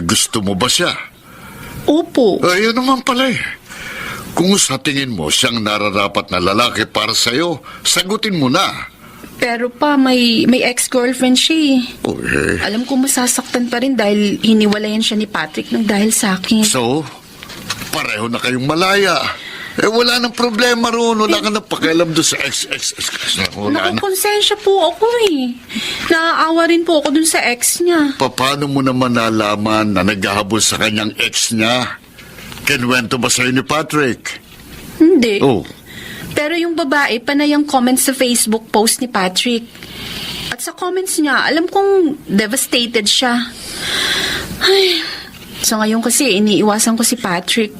Gusto mo ba siya? Opo. Ayun naman pala eh. Kung sa tingin mo siyang nararapat na lalaki para sa'yo, sagutin mo na. Pero pa, may ex-girlfriend siya eh. Alam ko masasaktan pa rin dahil hiniwalayan siya ni Patrick ng dahil sa akin. So, pareho na kayong malaya. Wala nang problema roon. Wala ka na pakialam doon sa ex. Wala na. Nakakonsensya po ako eh. Naaawa rin po ako dun sa ex niya. Paano mo naman nalaman na naghahabol sa kanyang ex niya? Kinuwento ba sa'yo ni Patrick? Hindi. Oh. Pero yung babae, panay ang comments sa Facebook post ni Patrick. At sa comments niya, alam kong devastated siya. Ay, so ngayon kasi iniiwasan ko si Patrick.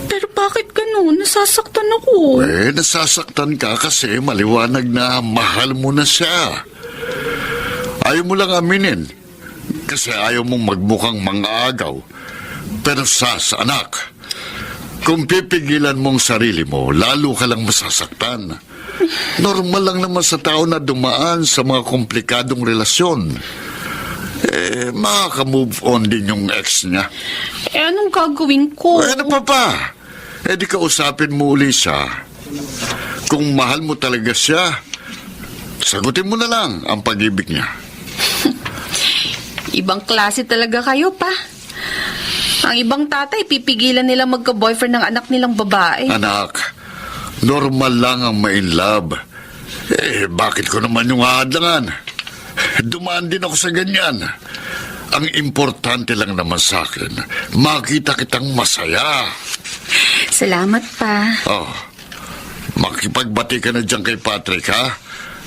Pero bakit ganun? Nasasaktan ako. Nasasaktan ka kasi maliwanag na mahal mo na siya. Ayaw mo lang aminin. Kasi ayaw mong magmukhang mang-aagaw. Pero Sas, anak, kung pipigilan mong sarili mo, lalo ka lang masasaktan. Normal lang naman sa tao na dumaan sa mga komplikadong relasyon. Makaka-move on din yung ex niya. Anong gagawin ko? Ano pa? Di kausapin mo uli siya. Kung mahal mo talaga siya, sagutin mo na lang ang pag-ibig niya. Ibang klase talaga kayo pa. Ang ibang tatay, pipigilan nila magka-boyfriend ng anak nilang babae. Anak, normal lang ang ma-in love. Bakit ko naman yung haadlangan? Dumaan din ako sa ganyan. Ang importante lang naman sa akin, makita kitang masaya. Salamat pa. Makipagbati ka na dyan kay Patrick, ha?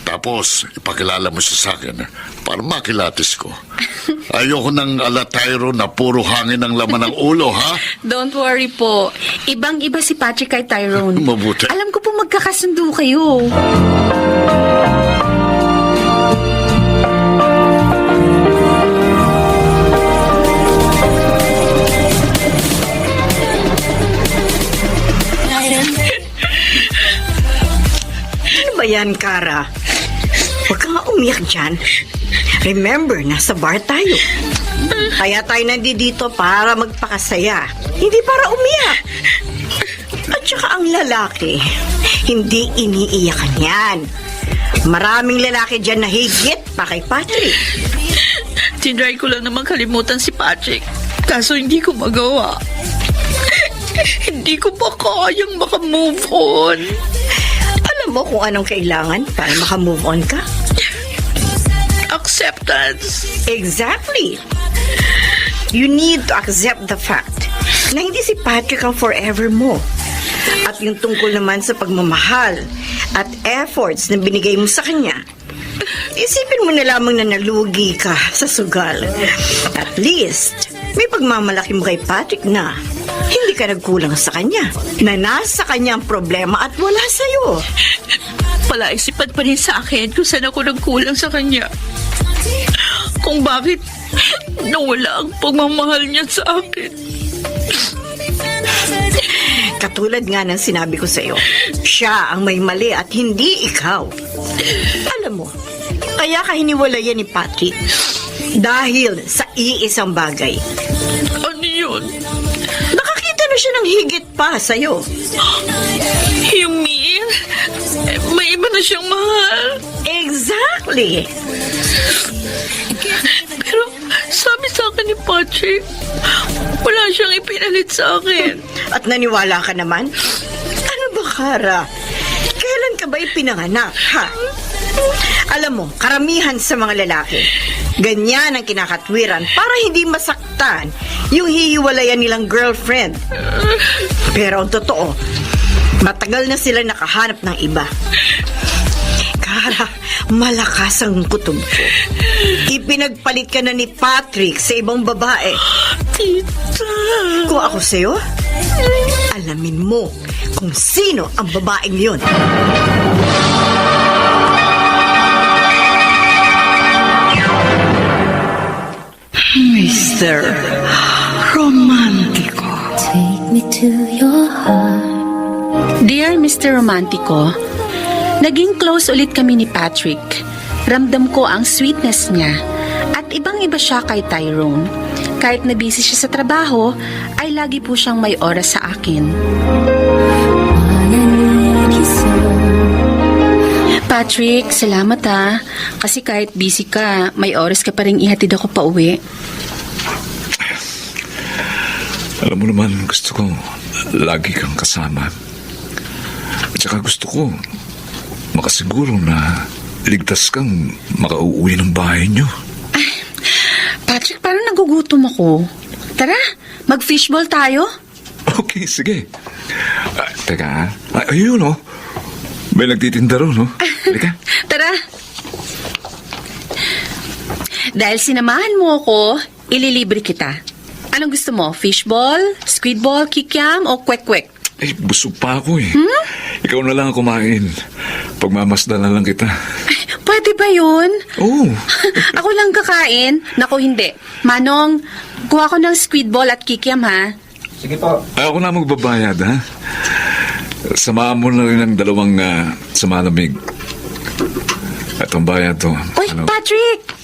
Tapos, ipakilala mo siya sa akin para makilatis ko. Ayoko ng alatayro na puro hangin ang laman ng ulo, ha? Don't worry po. Ibang-iba si Patrick kay Tyrone. Mabuti. Alam ko po magkakasundo kayo. Ano ba yan, Kara? Huwag ka nga umiyak dyan. Remember, nasa bar tayo. Kaya tayo nandito para magpakasaya, hindi para umiyak. At saka ang lalaki, hindi iniiyakan yan. Maraming lalaki dyan na higit pa kay Patrick. Tinry ko lang naman kalimutan si Patrick. Kaso hindi ko magawa. Hindi ko pa kayang maka-move on. Alam mo kung anong kailangan para maka-move on ka? Acceptance. Exactly. You need to accept the fact na hindi si Patrick ang forever mo. At yung tungkol naman sa pagmamahal at efforts na binigay mo sa kanya, isipin mo na lamang na nalugi ka sa sugal. At least, may pagmamalaki mo kay Patrick na hindi ka nagkulang sa kanya, na nasa kanya ang problema at wala sa'yo. Palaisipan pa rin sa akin kung saan ako nagkulang sa kanya. Kung bakit nawala ang pagmamahal niya sa akin. Katulad nga ng sinabi ko sa'yo, siya ang may mali at hindi ikaw. Alam mo, kaya ka hiniwalayan ni Patrick dahil sa iisang bagay. Ano yun? Nakakita na siya ng higit pa sa'yo. You mean, may iba na siyang mahal? Exactly. Pero sabi sa akin ni Patrick, wala siyang ipinalit sa akin. At naniwala ka naman? Ano ba, Kara? Kailan ka ba ipinanganak, ha? Alam mo, karamihan sa mga lalaki, ganyan ang kinakatwiran para hindi masaktan yung hihiwalayan nilang girlfriend. Pero ang totoo, matagal na sila nakahanap ng iba. Kara, malakas ang kutob ko. Ipinagpalit ka na ni Patrick sa ibang babae. Tita. Kung ako sa'yo, alamin mo kung sino ang babaeng yun. Mr. Romantico. Take me to your heart. Dear Mr. Romantico, naging close ulit kami ni Patrick. Ramdam ko ang sweetness niya at ibang-iba siya kay Tyrone. kahit na busy siya sa trabaho, ay lagi po siyang may oras sa akin. Patrick, salamat ha. Kasi kahit busy ka, may oras ka pa rin ihatid ako pa uwi. Alam mo naman, gusto ko lagi kang kasama. At saka gusto ko makasiguro na ligtas kang makauwi ng bahay niyo. Patrick, parang nagugutom ako. Tara, mag-fishball tayo? Okay, sige. Teka, ayun oh. May nagtitinda ron, no? Halika. Tara. Dahil sinamahan mo ako, ililibre kita. Anong gusto mo? Fishball, squidball, kikiam, o kwek-kwek? Eh, busog pa ako eh. Ikaw na lang kumain. Pagmamasdan na lang kita. Ay, pwede ba yun? Oo. Ako lang kakain? Naku, hindi. Manong, kuha ko ng squidball at kikiam, ha? Ako na magbabayad, ha? Samahan mo na rin ang dalawang samalamig. At ang bayad to. Uy, Patrick!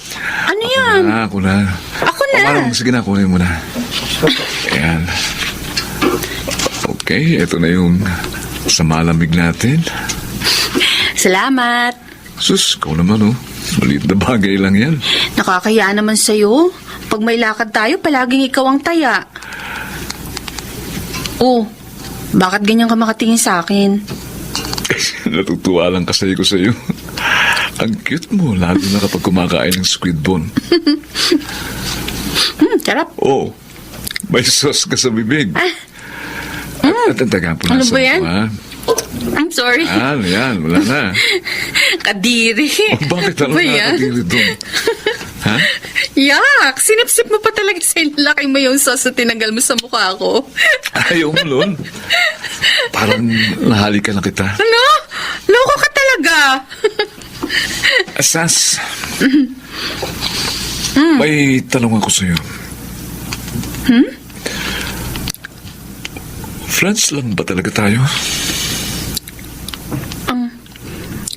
Ano yan? Ako na. Ako na. Sige na, kunin mo na. Ayan. Okay, ito na yung samalamig natin. Salamat. Sus, ikaw naman, oh. Maliit na bagay lang yan. Nakakaya naman sa'yo. Pag may lakad tayo, palaging ikaw ang taya. Oh, bakit ganyan ka makatingin sa akin? Natutuwa lang kasi ko sa'yo. Ang cute mo, lalo na kapag kumakain ng squid bone. Sarap. Oh, may sauce ka sa bibig. At taga po Ano ba yan? I'm sorry. Yan, wala na. Kadiri. Bakit ano Ba yan? nakakadiri doon? Ha? Yak! Sinipsip mo pa talaga sa laki mo yung sauce na tinanggal mo sa mukha ko. Ayaw mo, Lon. Parang nahalikan na kita. Ano? Loko ka talaga. Asas. May tanong ako sa'yo. Friends lang ba talaga tayo?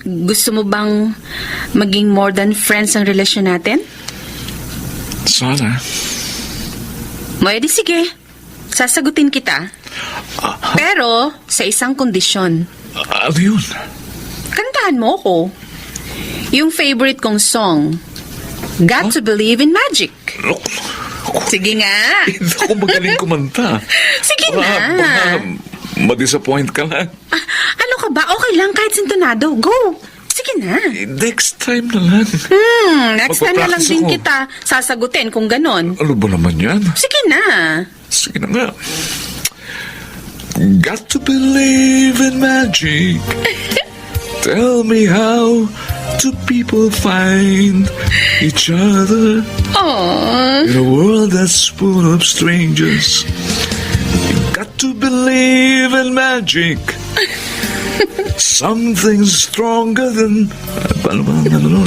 Gusto mo bang maging more than friends ang relasyon natin? Sana. Pwede, sige. Sasagutin kita. Pero sa isang kondisyon. Ano yun? Kantahan mo ko. Yung favorite kong song, Got to Believe in Magic. Sige nga. Hindi ako magaling kumanta. Sige Baka na. ma-disappoint ka lang. Ano ka ba? Okay lang kahit sintonado. Go. Sige na. Next time na lang. Next time na lang Magpapractice din ako. kita sasagutin kung ganon. Ano ba naman yan? Sige na. Sige na nga. Got to believe in magic. Tell me how do people find each other Aww. in a world that's full of strangers? Got to believe in magic. Something stronger than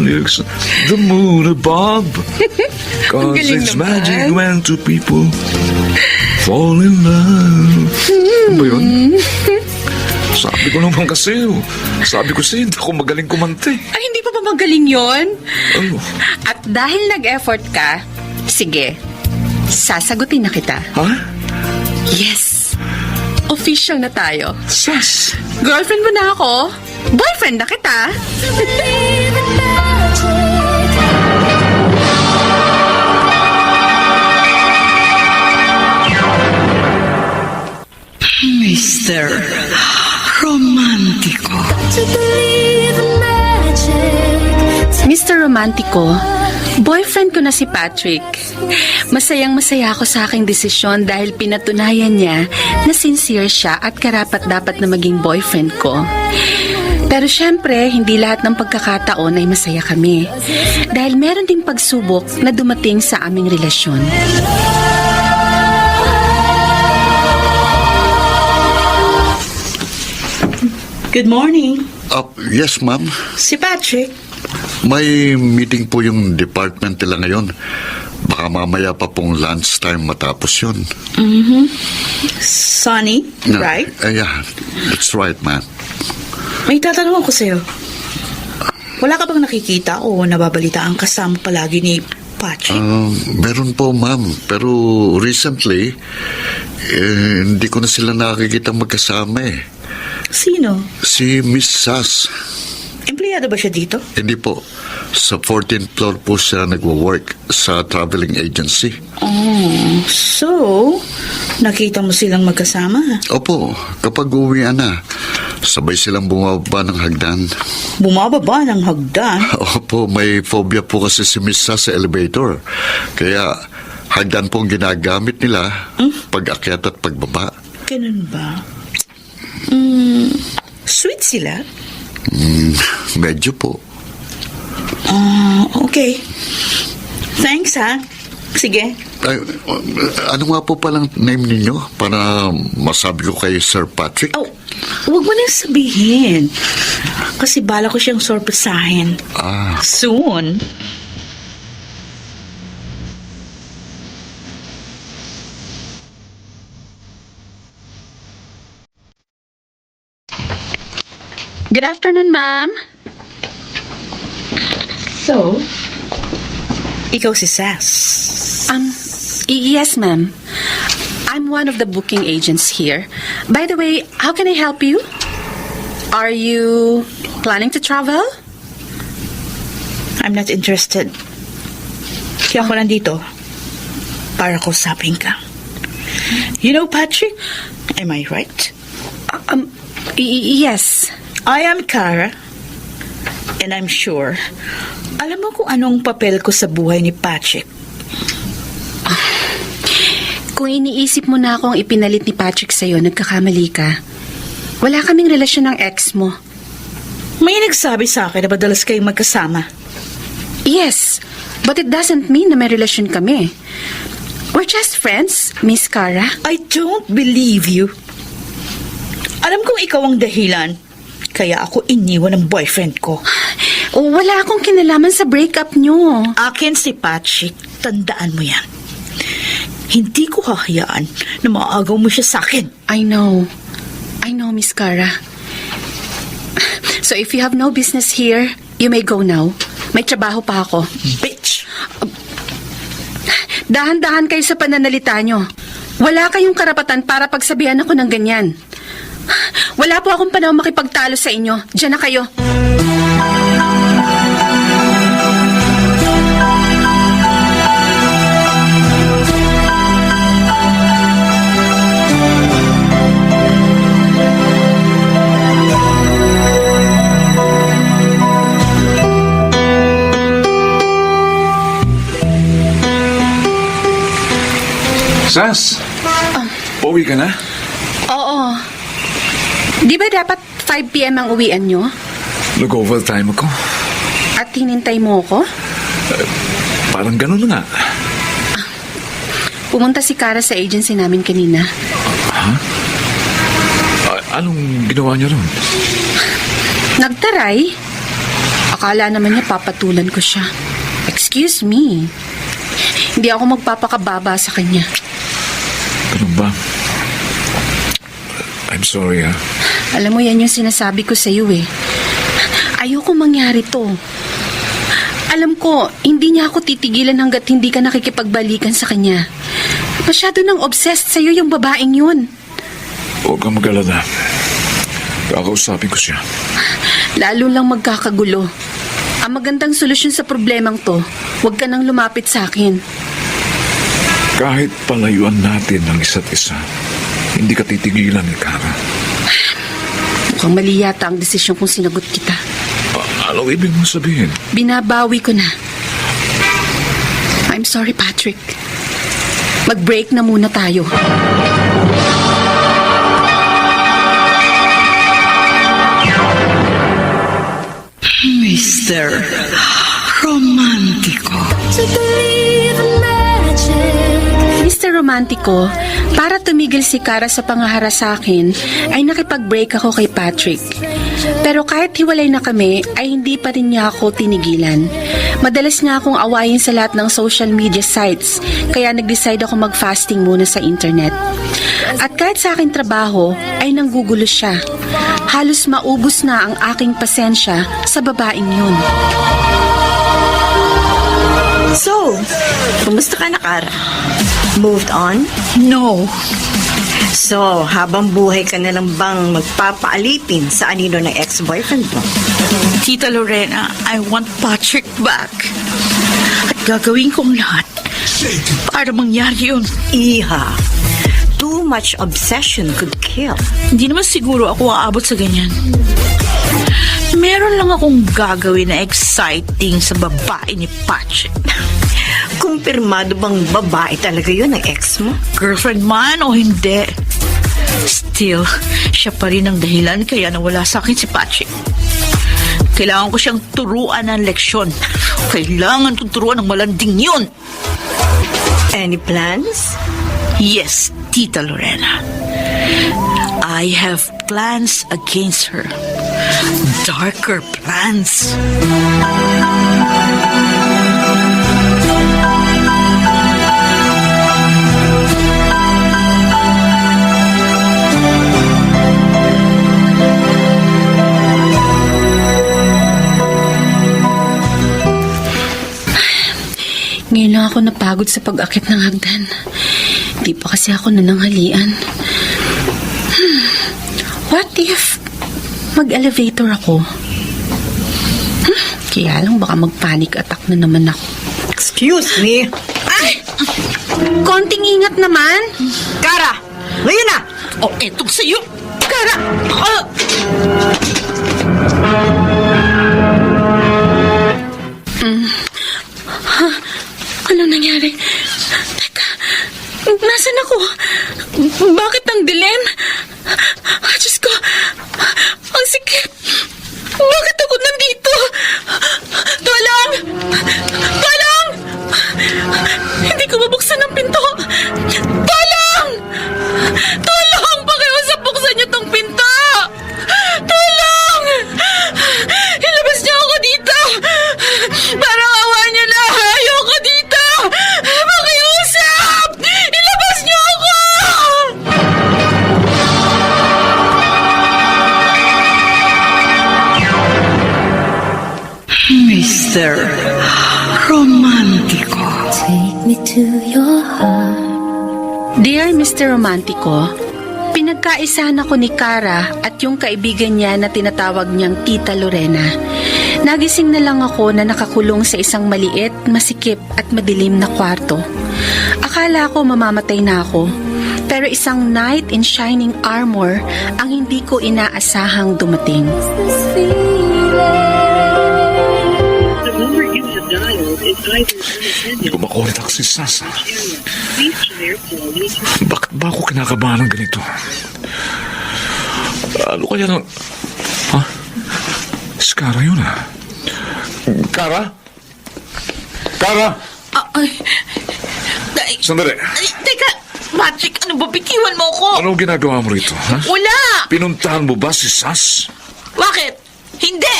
lyrics. The moon above. Cause galing it's naman. magic when two people fall in love. Ano ba yun? Sabi ko naman kasi, hindi ako magaling kumante. Ay, hindi pa ba magaling yon? Oh. At dahil nag-effort ka, sige, sasagutin na kita. Ha? Yes. Official na tayo. Sas? Girlfriend mo na ako. Boyfriend na kita. Believe in magic. Mr. Romantico. To believe in magic. Mr. Romantico, boyfriend ko na si Patrick. Masayang-masaya ako sa aking desisyon dahil pinatunayan niya na sincere siya at karapat-dapat na maging boyfriend ko. Pero syempre, hindi lahat ng pagkakataon ay masaya kami. Dahil meron ding pagsubok na dumating sa aming relasyon. Good morning. Yes, ma'am. Si Patrick. May meeting po yung department nila ngayon. Baka mamaya pa pong lunchtime matapos yun. Sonny, right? Yeah, that's right, ma'am. May tatanong ako sa'yo. Wala ka bang nakikita o nababalita ang kasama palagi ni Patrick? Meron po, ma'am. Pero recently, hindi ko na sila nakikita magkasama eh. Sino? Si Miss Sass. Empleyado ba siya dito? Hindi po. Sa 14th floor po siya nagwo-work sa traveling agency. Oh, so, nakita mo silang magkasama? Opo, kapag uwian na, sabay silang bumaba ng hagdan. Bumababa ng hagdan? Opo, may phobia po kasi si Miss Sass sa elevator. Kaya hagdan po ang ginagamit nila pag-akyat at pagbaba. Ganun ba? Sweet sila? Medyo po. Okay. Thanks, ha? Sige. Ay, ano nga po palang name ninyo para masabi ko kay Sir Patrick? Oh, huwag mo nang sabihin. Kasi bala ko siyang sorpresahin. Soon. Good afternoon, ma'am. So, ikaw si Sass. Yes, ma'am. I'm one of the booking agents here. By the way, how can I help you? Are you planning to travel? I'm not interested. Kaya ako nandito para kausapin ka. You know, Patrick, am I right? Yes. I am Cara, and I'm sure alam mo kung anong papel ko sa buhay ni Patrick. Kung iniisip mo na akong ipinalit ni Patrick sa'yo, nagkakamali ka. Wala kaming relasyon ng ex mo. May nagsabi sa akin na madalas kayong magkasama. Yes, but it doesn't mean na may relasyon kami. We're just friends, Miss Cara. I don't believe you. Alam kong ikaw ang dahilan, kaya ako iniwan ng boyfriend ko. Wala akong kinalaman sa breakup nyo. Akin si Patrick, tandaan mo yan. Hindi ko hahayaan na maagaw mo siya sa akin. I know, Miss Cara. So if you have no business here, you may go now. May trabaho pa ako. Bitch! Dahan-dahan kayo sa pananalita nyo. Wala kayong karapatan para pagsabihan ako ng ganyan. Wala po akong panahon makipagtalo sa inyo. Diyan na kayo. Sass, pauwi ka na? Oo. Di ba dapat 5 p.m. ang uwian nyo? Nag-overtime ako. At hinintay mo ako? Parang ganun na nga. Pumunta si Cara sa agency namin kanina. Anong ginawa niya ron? Nagtaray. Akala naman niya papatulan ko siya. Excuse me. Hindi ako magpapakababa sa kanya. Ganun ba? I'm sorry, ha? Alam mo, yan yung sinasabi ko sa iyo eh. Ayoko mangyari to. Alam ko, hindi niya ako titigilan hanggat hindi ka nakikipagbalikan sa kanya. Masyado nang obsessed sa iyo yung babaeng yun. Huwag kang mag-alala. Kakausapin ko siya. Lalo lang magkakagulo. Ang magandang solusyon sa problemang to, huwag ka nang lumapit sa akin. Kahit palayuan natin ang isa't isa, hindi ka titigilan ni Cara. Mukhang mali yata ang desisyon kung sinagot kita. Anong ibig mong sabihin? Binabawi ko na. I'm sorry, Patrick. Mag-break na muna tayo. Mr. Romantico. To believe in magic. Mr. Romantico, para tumigil si Cara sa pangahara sa akin, ay nakipag-break ako kay Patrick. Pero kahit hiwalay na kami, ay hindi pa rin niya ako tinigilan. Madalas niya akong awayin sa lahat ng social media sites, kaya nag-decide ako mag-fasting muna sa internet. At kahit sa aking trabaho, ay nanggugulo siya. Halos maubos na ang aking pasensya sa babaeng yun. So, kumusta ka na, Kara? Moved on? No. So, habang buhay ka na lang bang magpapaalipin sa anino ng ex-boyfriend mo? Tita Lorena, I want Patrick back. At gagawin kong lahat para mangyari yun. Iha, too much obsession could kill. Hindi naman siguro ako aabot sa ganyan. Meron lang akong gagawin na exciting sa babae ni Patrick. Kumpirmado bang babae talaga yun ang ex mo? Girlfriend man o hindi. Still, siya pa rin ang dahilan kaya nawala sa akin si Patrick. Kailangan ko siyang turuan ng leksyon. Kailangan tuturuan ng malanding yun. Any plans? Yes, Tita Lorena. I have plans against her. Darker plans. Ngayon lang ako napagod sa pag-akit ng hagdan. Di pa kasi ako nananghalian. What if mag-elevator ako? Kaya lang baka mag-panic attack na naman ako. Excuse me? Ay! Konting ingat naman. Kara! Ngayon na! O, etong sa'yo. Kara! Ah! Ano nangyari? Teka, nasan ako? Bakit ang dilim? Diyos ko, ang sikip. Bakit ako nandito? Tulong! Tulong! Hindi ko mabuksan ang pinto. Tulong! Tulong! Pakiusap, buksan niyo tong pinto! Tulong! Ilabas niyo ako dito! Parang awa niyo na! Ayoko dito! Pakiusap! Ilabas niyo ako! Mr. Romantico. Take me to your heart. Dear Mr. Romantico, pinagkaisahan ako ni Kara at yung kaibigan niya na tinatawag niyang Tita Lorena. Nagising na lang ako na nakakulong sa isang maliit, masikip at madilim na kwarto. Akala ko mamamatay na ako, pero isang knight in shining armor ang hindi ko inaasahang dumating. This feeling. Hindi ko makontak si Sasa. Bakit ba ako kinakabahan ng ganito? Ano kaya nang... Ha? Si Kara yun ah. Kara? Kara? Ay. Sandali. Ay, teka, Patrick, ano ba? Bitiwan mo ako. Anong ginagawa mo rito? Ha? Wala! Pinuntahan mo ba si Sas? Bakit? Hindi!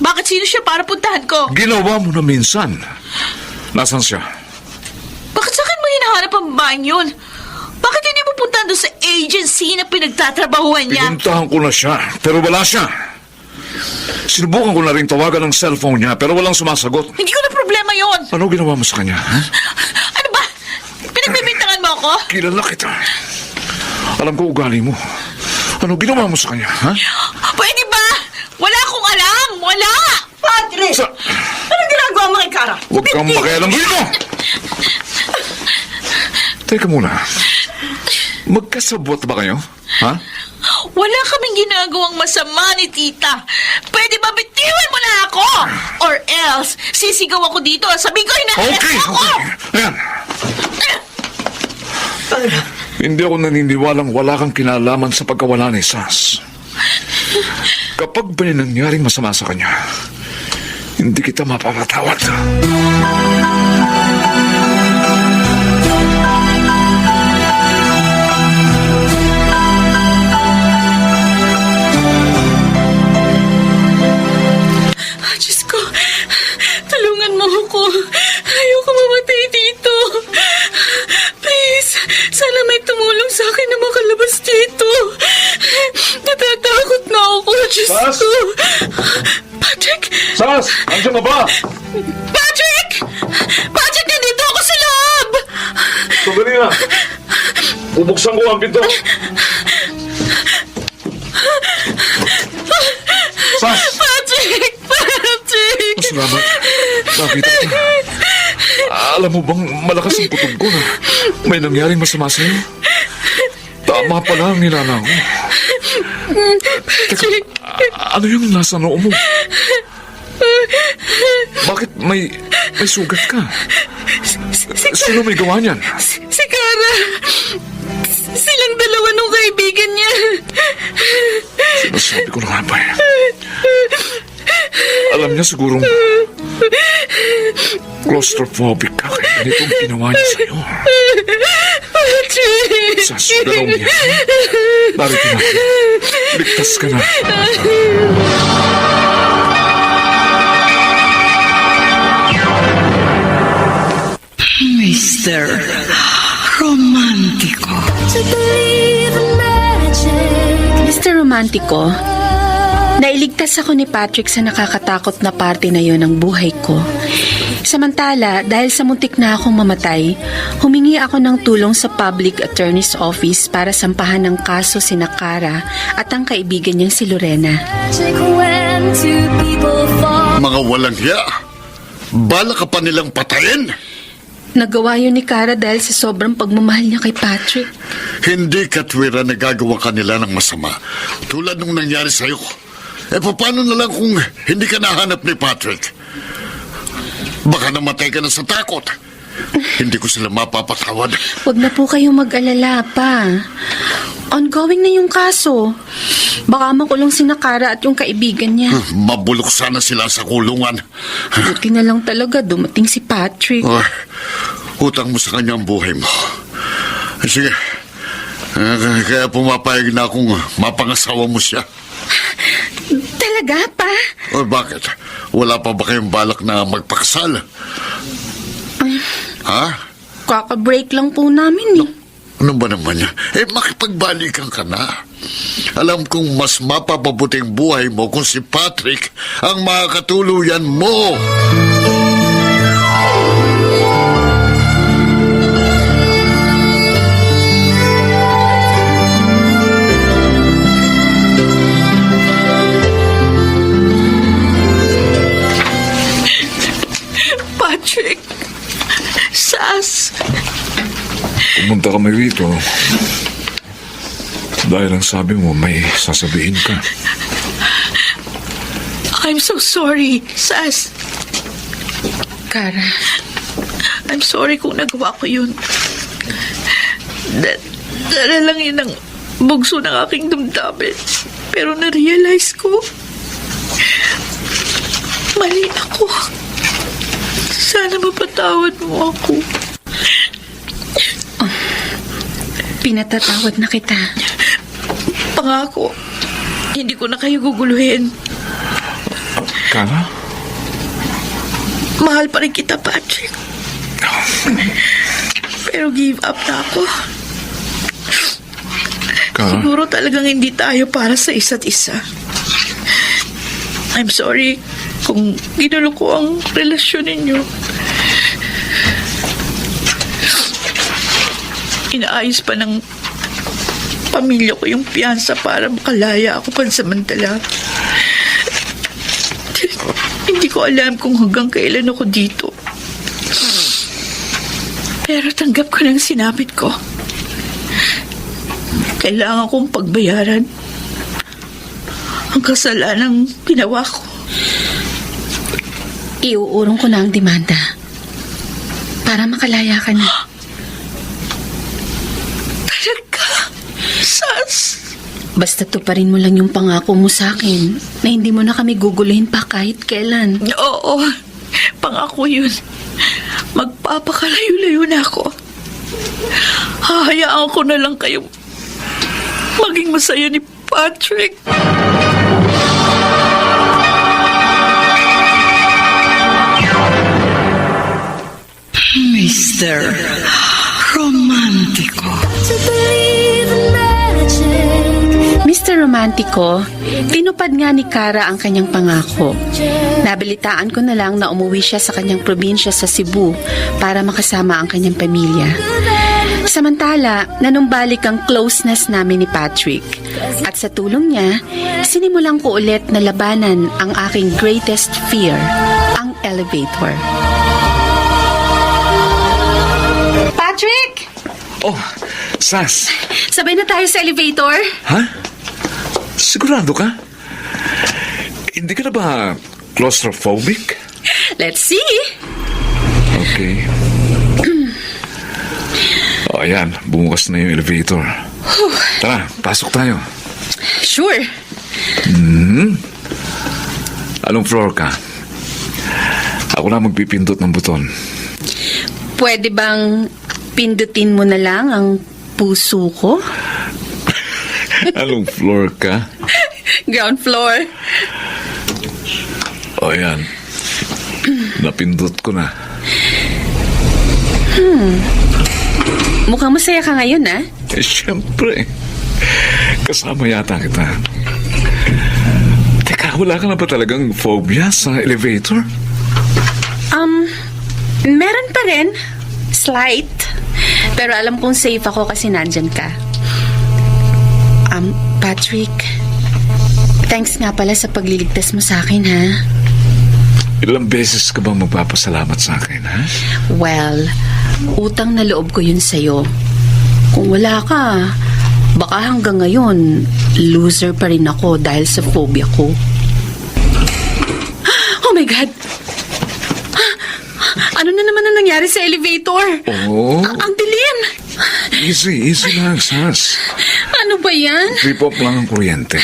Bakit sino siya para puntahan ko? Ginawa mo na minsan. Nasaan siya? Bakit sa akin mo hinahanap ang babaeng yun? Bakit hindi mo puntahan doon sa agency na pinagtatrabahuan niya? Pinuntahan ko na siya, pero wala siya. Sinubukan ko na rin tawagan ng cellphone niya, pero walang sumasagot. Hindi ko na problema yon. Ano ginawa mo sa kanya, ha? Ano ba? Pinagbibintangan mo ako? Kilala kita. Alam ko ugali mo. Ano ginawa mo sa kanya, ha? Pwede ba? Wala akong alam! Wala! Patrick! Anong ginagawa mo kay Kara? Huwag kang makialam dito! Teka muna. Magkasabot ba kayo? Ha? Wala kaming ginagawang masama ni tita. Pwede ba bitiwan mo na ako? Or else, sisigaw ako dito at sabihin ko hinahanap Okay, ako! okay. Ayan. Hindi ako naniniwalang wala kang kinalaman sa pagkawala ni Sas. Kapag ba nangyaring masama sa kanya, hindi kita mapapatawad. Diyos ko, tulungan mo ako. Ayoko mamatay dito. Please, sana may tumulong sa akin na makalabas dito. Natatakot na ako, Diyos Sas? ko. Patrick! Sas! Andiyan ka ba? Patrick! ka! Bubuksan ko ang pinto! Sas! Patrick! Patrick! Salamat. Nakita ko. Alam mo bang malakas ang putob ko na may nangyaring masama sa'yo? Tama pala ang nilala ko. Teka, ano yung nasa noo mo? Bakit may sugat ka? Sino may gawa niyan? Si Cara! Silang dalawa nung kaibigan niya. Sinasabi ko na nga ba eh. Alam niya sigurong claustrophobic ka kaya ganitong ginawa niya sa'yo. Patrick! Sas, galaw niya. Narito na. Ligtas ka na. Mr. Romantico. To believe in magic. Mr. Romantico, nailigtas ako ni Patrick sa nakakatakot na parte na yon ng buhay ko. Samantala, dahil sa muntik na akong mamatay, humingi ako ng tulong sa Public Attorney's Office para sampahan ng kaso si Cara at ang kaibigan niyang si Lorena. Magic when two people fall. Mga walang hiya. Bala ka pa nilang patayin. Nagawa yun ni Cara dahil sa sobrang pagmamahal niya kay Patrick. Hindi katwira na gagawa kanila ng masama. Tulad nung nangyari sa'yo. Paano na lang kung hindi ka nahanap ni Patrick? Baka namatay ka na sa takot. Hindi ko sila mapapatawad. Huwag na po kayong mag-alala pa. Ongoing na yung kaso. Baka makulong si Cara at yung kaibigan niya. Mabulok sana sila sa kulungan. Buti na lang talaga dumating si Patrick. Oh, utang mo sa kanya ang buhay mo. Sige. Kaya pumapayag na akong mapangasawa mo siya. Talaga pa? O bakit? Wala pa ba kayong balak na magpakasal? Ha? Kaka-break lang po namin eh. Ano ba naman yan? Makipagbalikan ka na. Alam kong mas mapapabuting buhay mo kung si Patrick ang makakatuluyan mo. Patrick! Sas! Pumunta kami rito. Dahil ang sabi mo, may sasabihin ka. I'm so sorry, Sas. Cara, I'm sorry kung nagawa ko yun. Dala lang yun ang bugso ng aking damdamin. Pero na-realize ko, mali ako. Sana mapatawad mo ako. pinatatawad na kita. Pangako, hindi ko na kayo guguluhin. Cara? Mahal pa rin kita, Patrick. Pero give up na ako. Cara? Siguro talagang hindi tayo para sa isa't isa. I'm sorry kung ginulo ko ang relasyon ninyo. Inaayos pa ng pamilya ko yung piyansa para makalaya ako pansamantala. Hindi ko alam kung hanggang kailan ako dito. Pero tanggap ko ng sinapit ko. Kailangan kong pagbayaran ang kasalanang ginawa ko. Iuurong ko na ang demanda para makalaya ka na. Talaga? Sas? Basta tuparin mo lang yung pangako mo sa akin na hindi mo na kami guguluhin pa kahit kailan. Oo, pangako yun. Magpapakalayo-layo na ako. Hahayaan ko na lang kayo maging masaya ni Patrick. Mr. Romantico. To believe in magic. Mr. Romantico, tinupad nga ni Cara ang kanyang pangako. Nabalitaan ko na lang na umuwi siya sa kanyang probinsya sa Cebu para makasama ang kanyang pamilya. Samantala, nanumbalik ang closeness namin ni Patrick. At sa tulong niya, sinimulan ko ulit na labanan ang aking greatest fear, ang elevator. Patrick! Oh, Sas. Sabay na tayo sa elevator? Ha? Sigurado ka? Hindi ka na ba claustrophobic? Let's see! Okay. O, ayan. Bumukas na yung elevator. Tara, pasok tayo. Sure. Anong floor ka? Ako na magpipindot ng buton. Pwede bang pindutin mo na lang ang puso ko? Anong floor ka? Ground floor. O, ayan. Napindot ko na. Mukhang masaya ka ngayon, ah. Eh, syempre. Kasama yata kita. Teka, wala ka na ba talagang phobia sa elevator? Meron pa rin. Slight. Pero alam kong safe ako kasi nandyan ka. Patrick, thanks nga pala sa pagliligtas mo sa akin, ha? Ilang beses ka bang magpapasalamat sa akin, ha? Well, utang na loob ko yun sa'yo. Kung wala ka, baka hanggang ngayon, loser pa rin ako dahil sa phobia ko. Oh my God! Ano na naman ang nangyari sa elevator? Oh. Ang dilim! Easy lang, Sas. Ano ba yan? Trip off lang ang kuryente.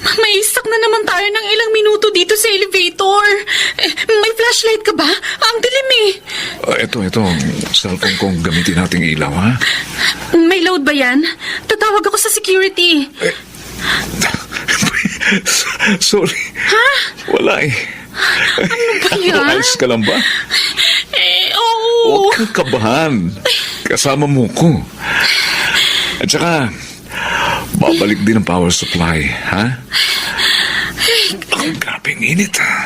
May stuck na naman tayo ng ilang minuto dito sa elevator. May flashlight ka ba? Ang dilim eh. Ito. Cellphone kong gamitin nating ilaw, ha? May load ba yan? Tatawag ako sa security. Sorry. Ha? Wala eh. Ano ba yan? Ayos ka lang ba? Oo. Huwag kang kabahan. Kasama mo ko. At saka, babalik din ang power supply, ha? Ang grabing init, ha?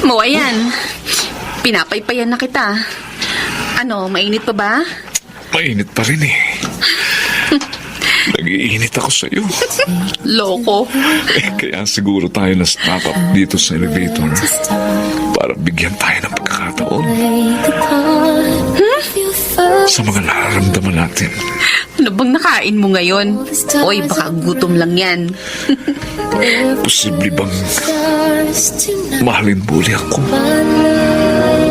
Mo, ayan. Pinapaypayan na kita. Ano, mainit pa ba? Mainit pa rin eh. Nag-iinit ako sa'yo. Loko. Kaya siguro tayo na-stop up dito sa elevator para bigyan tayo ng pagkakataon sa mga nararamdaman natin. Ano bang nakain mo ngayon? Oy, baka gutom lang yan. Posible bang mahalin muli ako?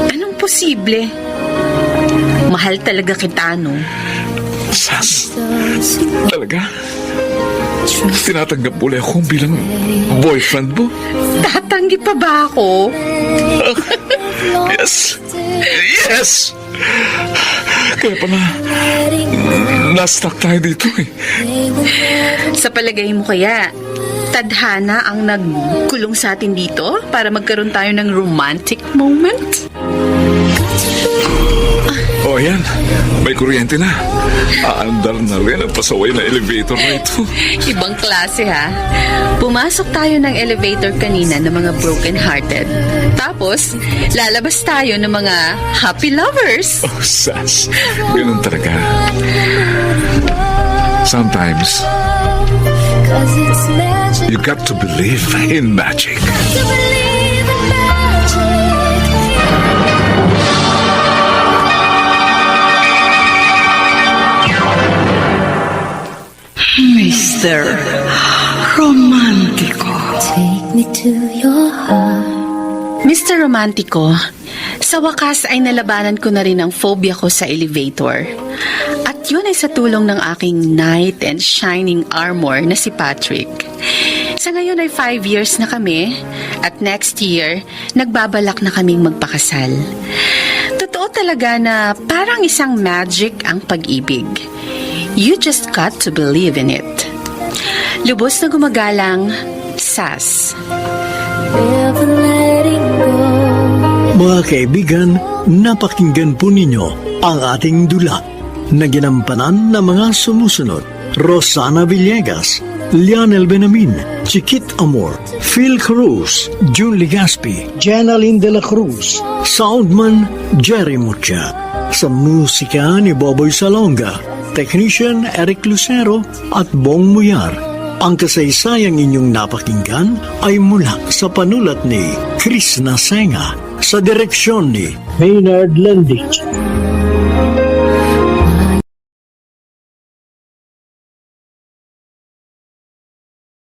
Anong posible? Mahal talaga kita, no? Sas, talaga? Tinatanggap muli ako bilang boyfriend mo? Tatanggi pa ba ako? Yes! Yes! Kaya pala, na-stuck tayo dito eh. Sa palagay mo kaya, tadhana ang nagkulong sa atin dito para magkaroon tayo ng romantic moment? Oh, yan. May kuryente na. Aandar na rin ang pasaway na elevator na ito. Ibang klase, ha? Pumasok tayo ng elevator kanina ng mga broken-hearted. Tapos, lalabas tayo ng mga happy lovers. Oh, Sas. Ganun talaga. Sometimes, you got to believe in magic. Mr. Romantico. Take me to your heart. Mr. Romantico, sa wakas ay nalabanan ko na rin ang phobia ko sa elevator. At yun ay sa tulong ng aking knight and shining armor na si Patrick. Sa ngayon ay 5 years na kami at next year, nagbabalak na kaming magpakasal. Totoo talaga na parang isang magic ang pag-ibig. You just got to believe in it. Lubos na gumagalang, Sas. Never letting go. Mga kaibigan, napakinggan po ninyo ang ating dula na ginampanan ng mga sumusunod. Rosana Villegas, Lionel Benamin, Chiquit Amor, Phil Cruz, June Legaspi, Janaline de la Cruz, Soundman Jerry Mucha. sa musika ni Boboy Salonga, technician Eric Lucero at Bong Muyar. Ang kasaysayang inyong napakinggan ay mula sa panulat ni Chris Nasenga sa direksyon ni Maynard Lendig.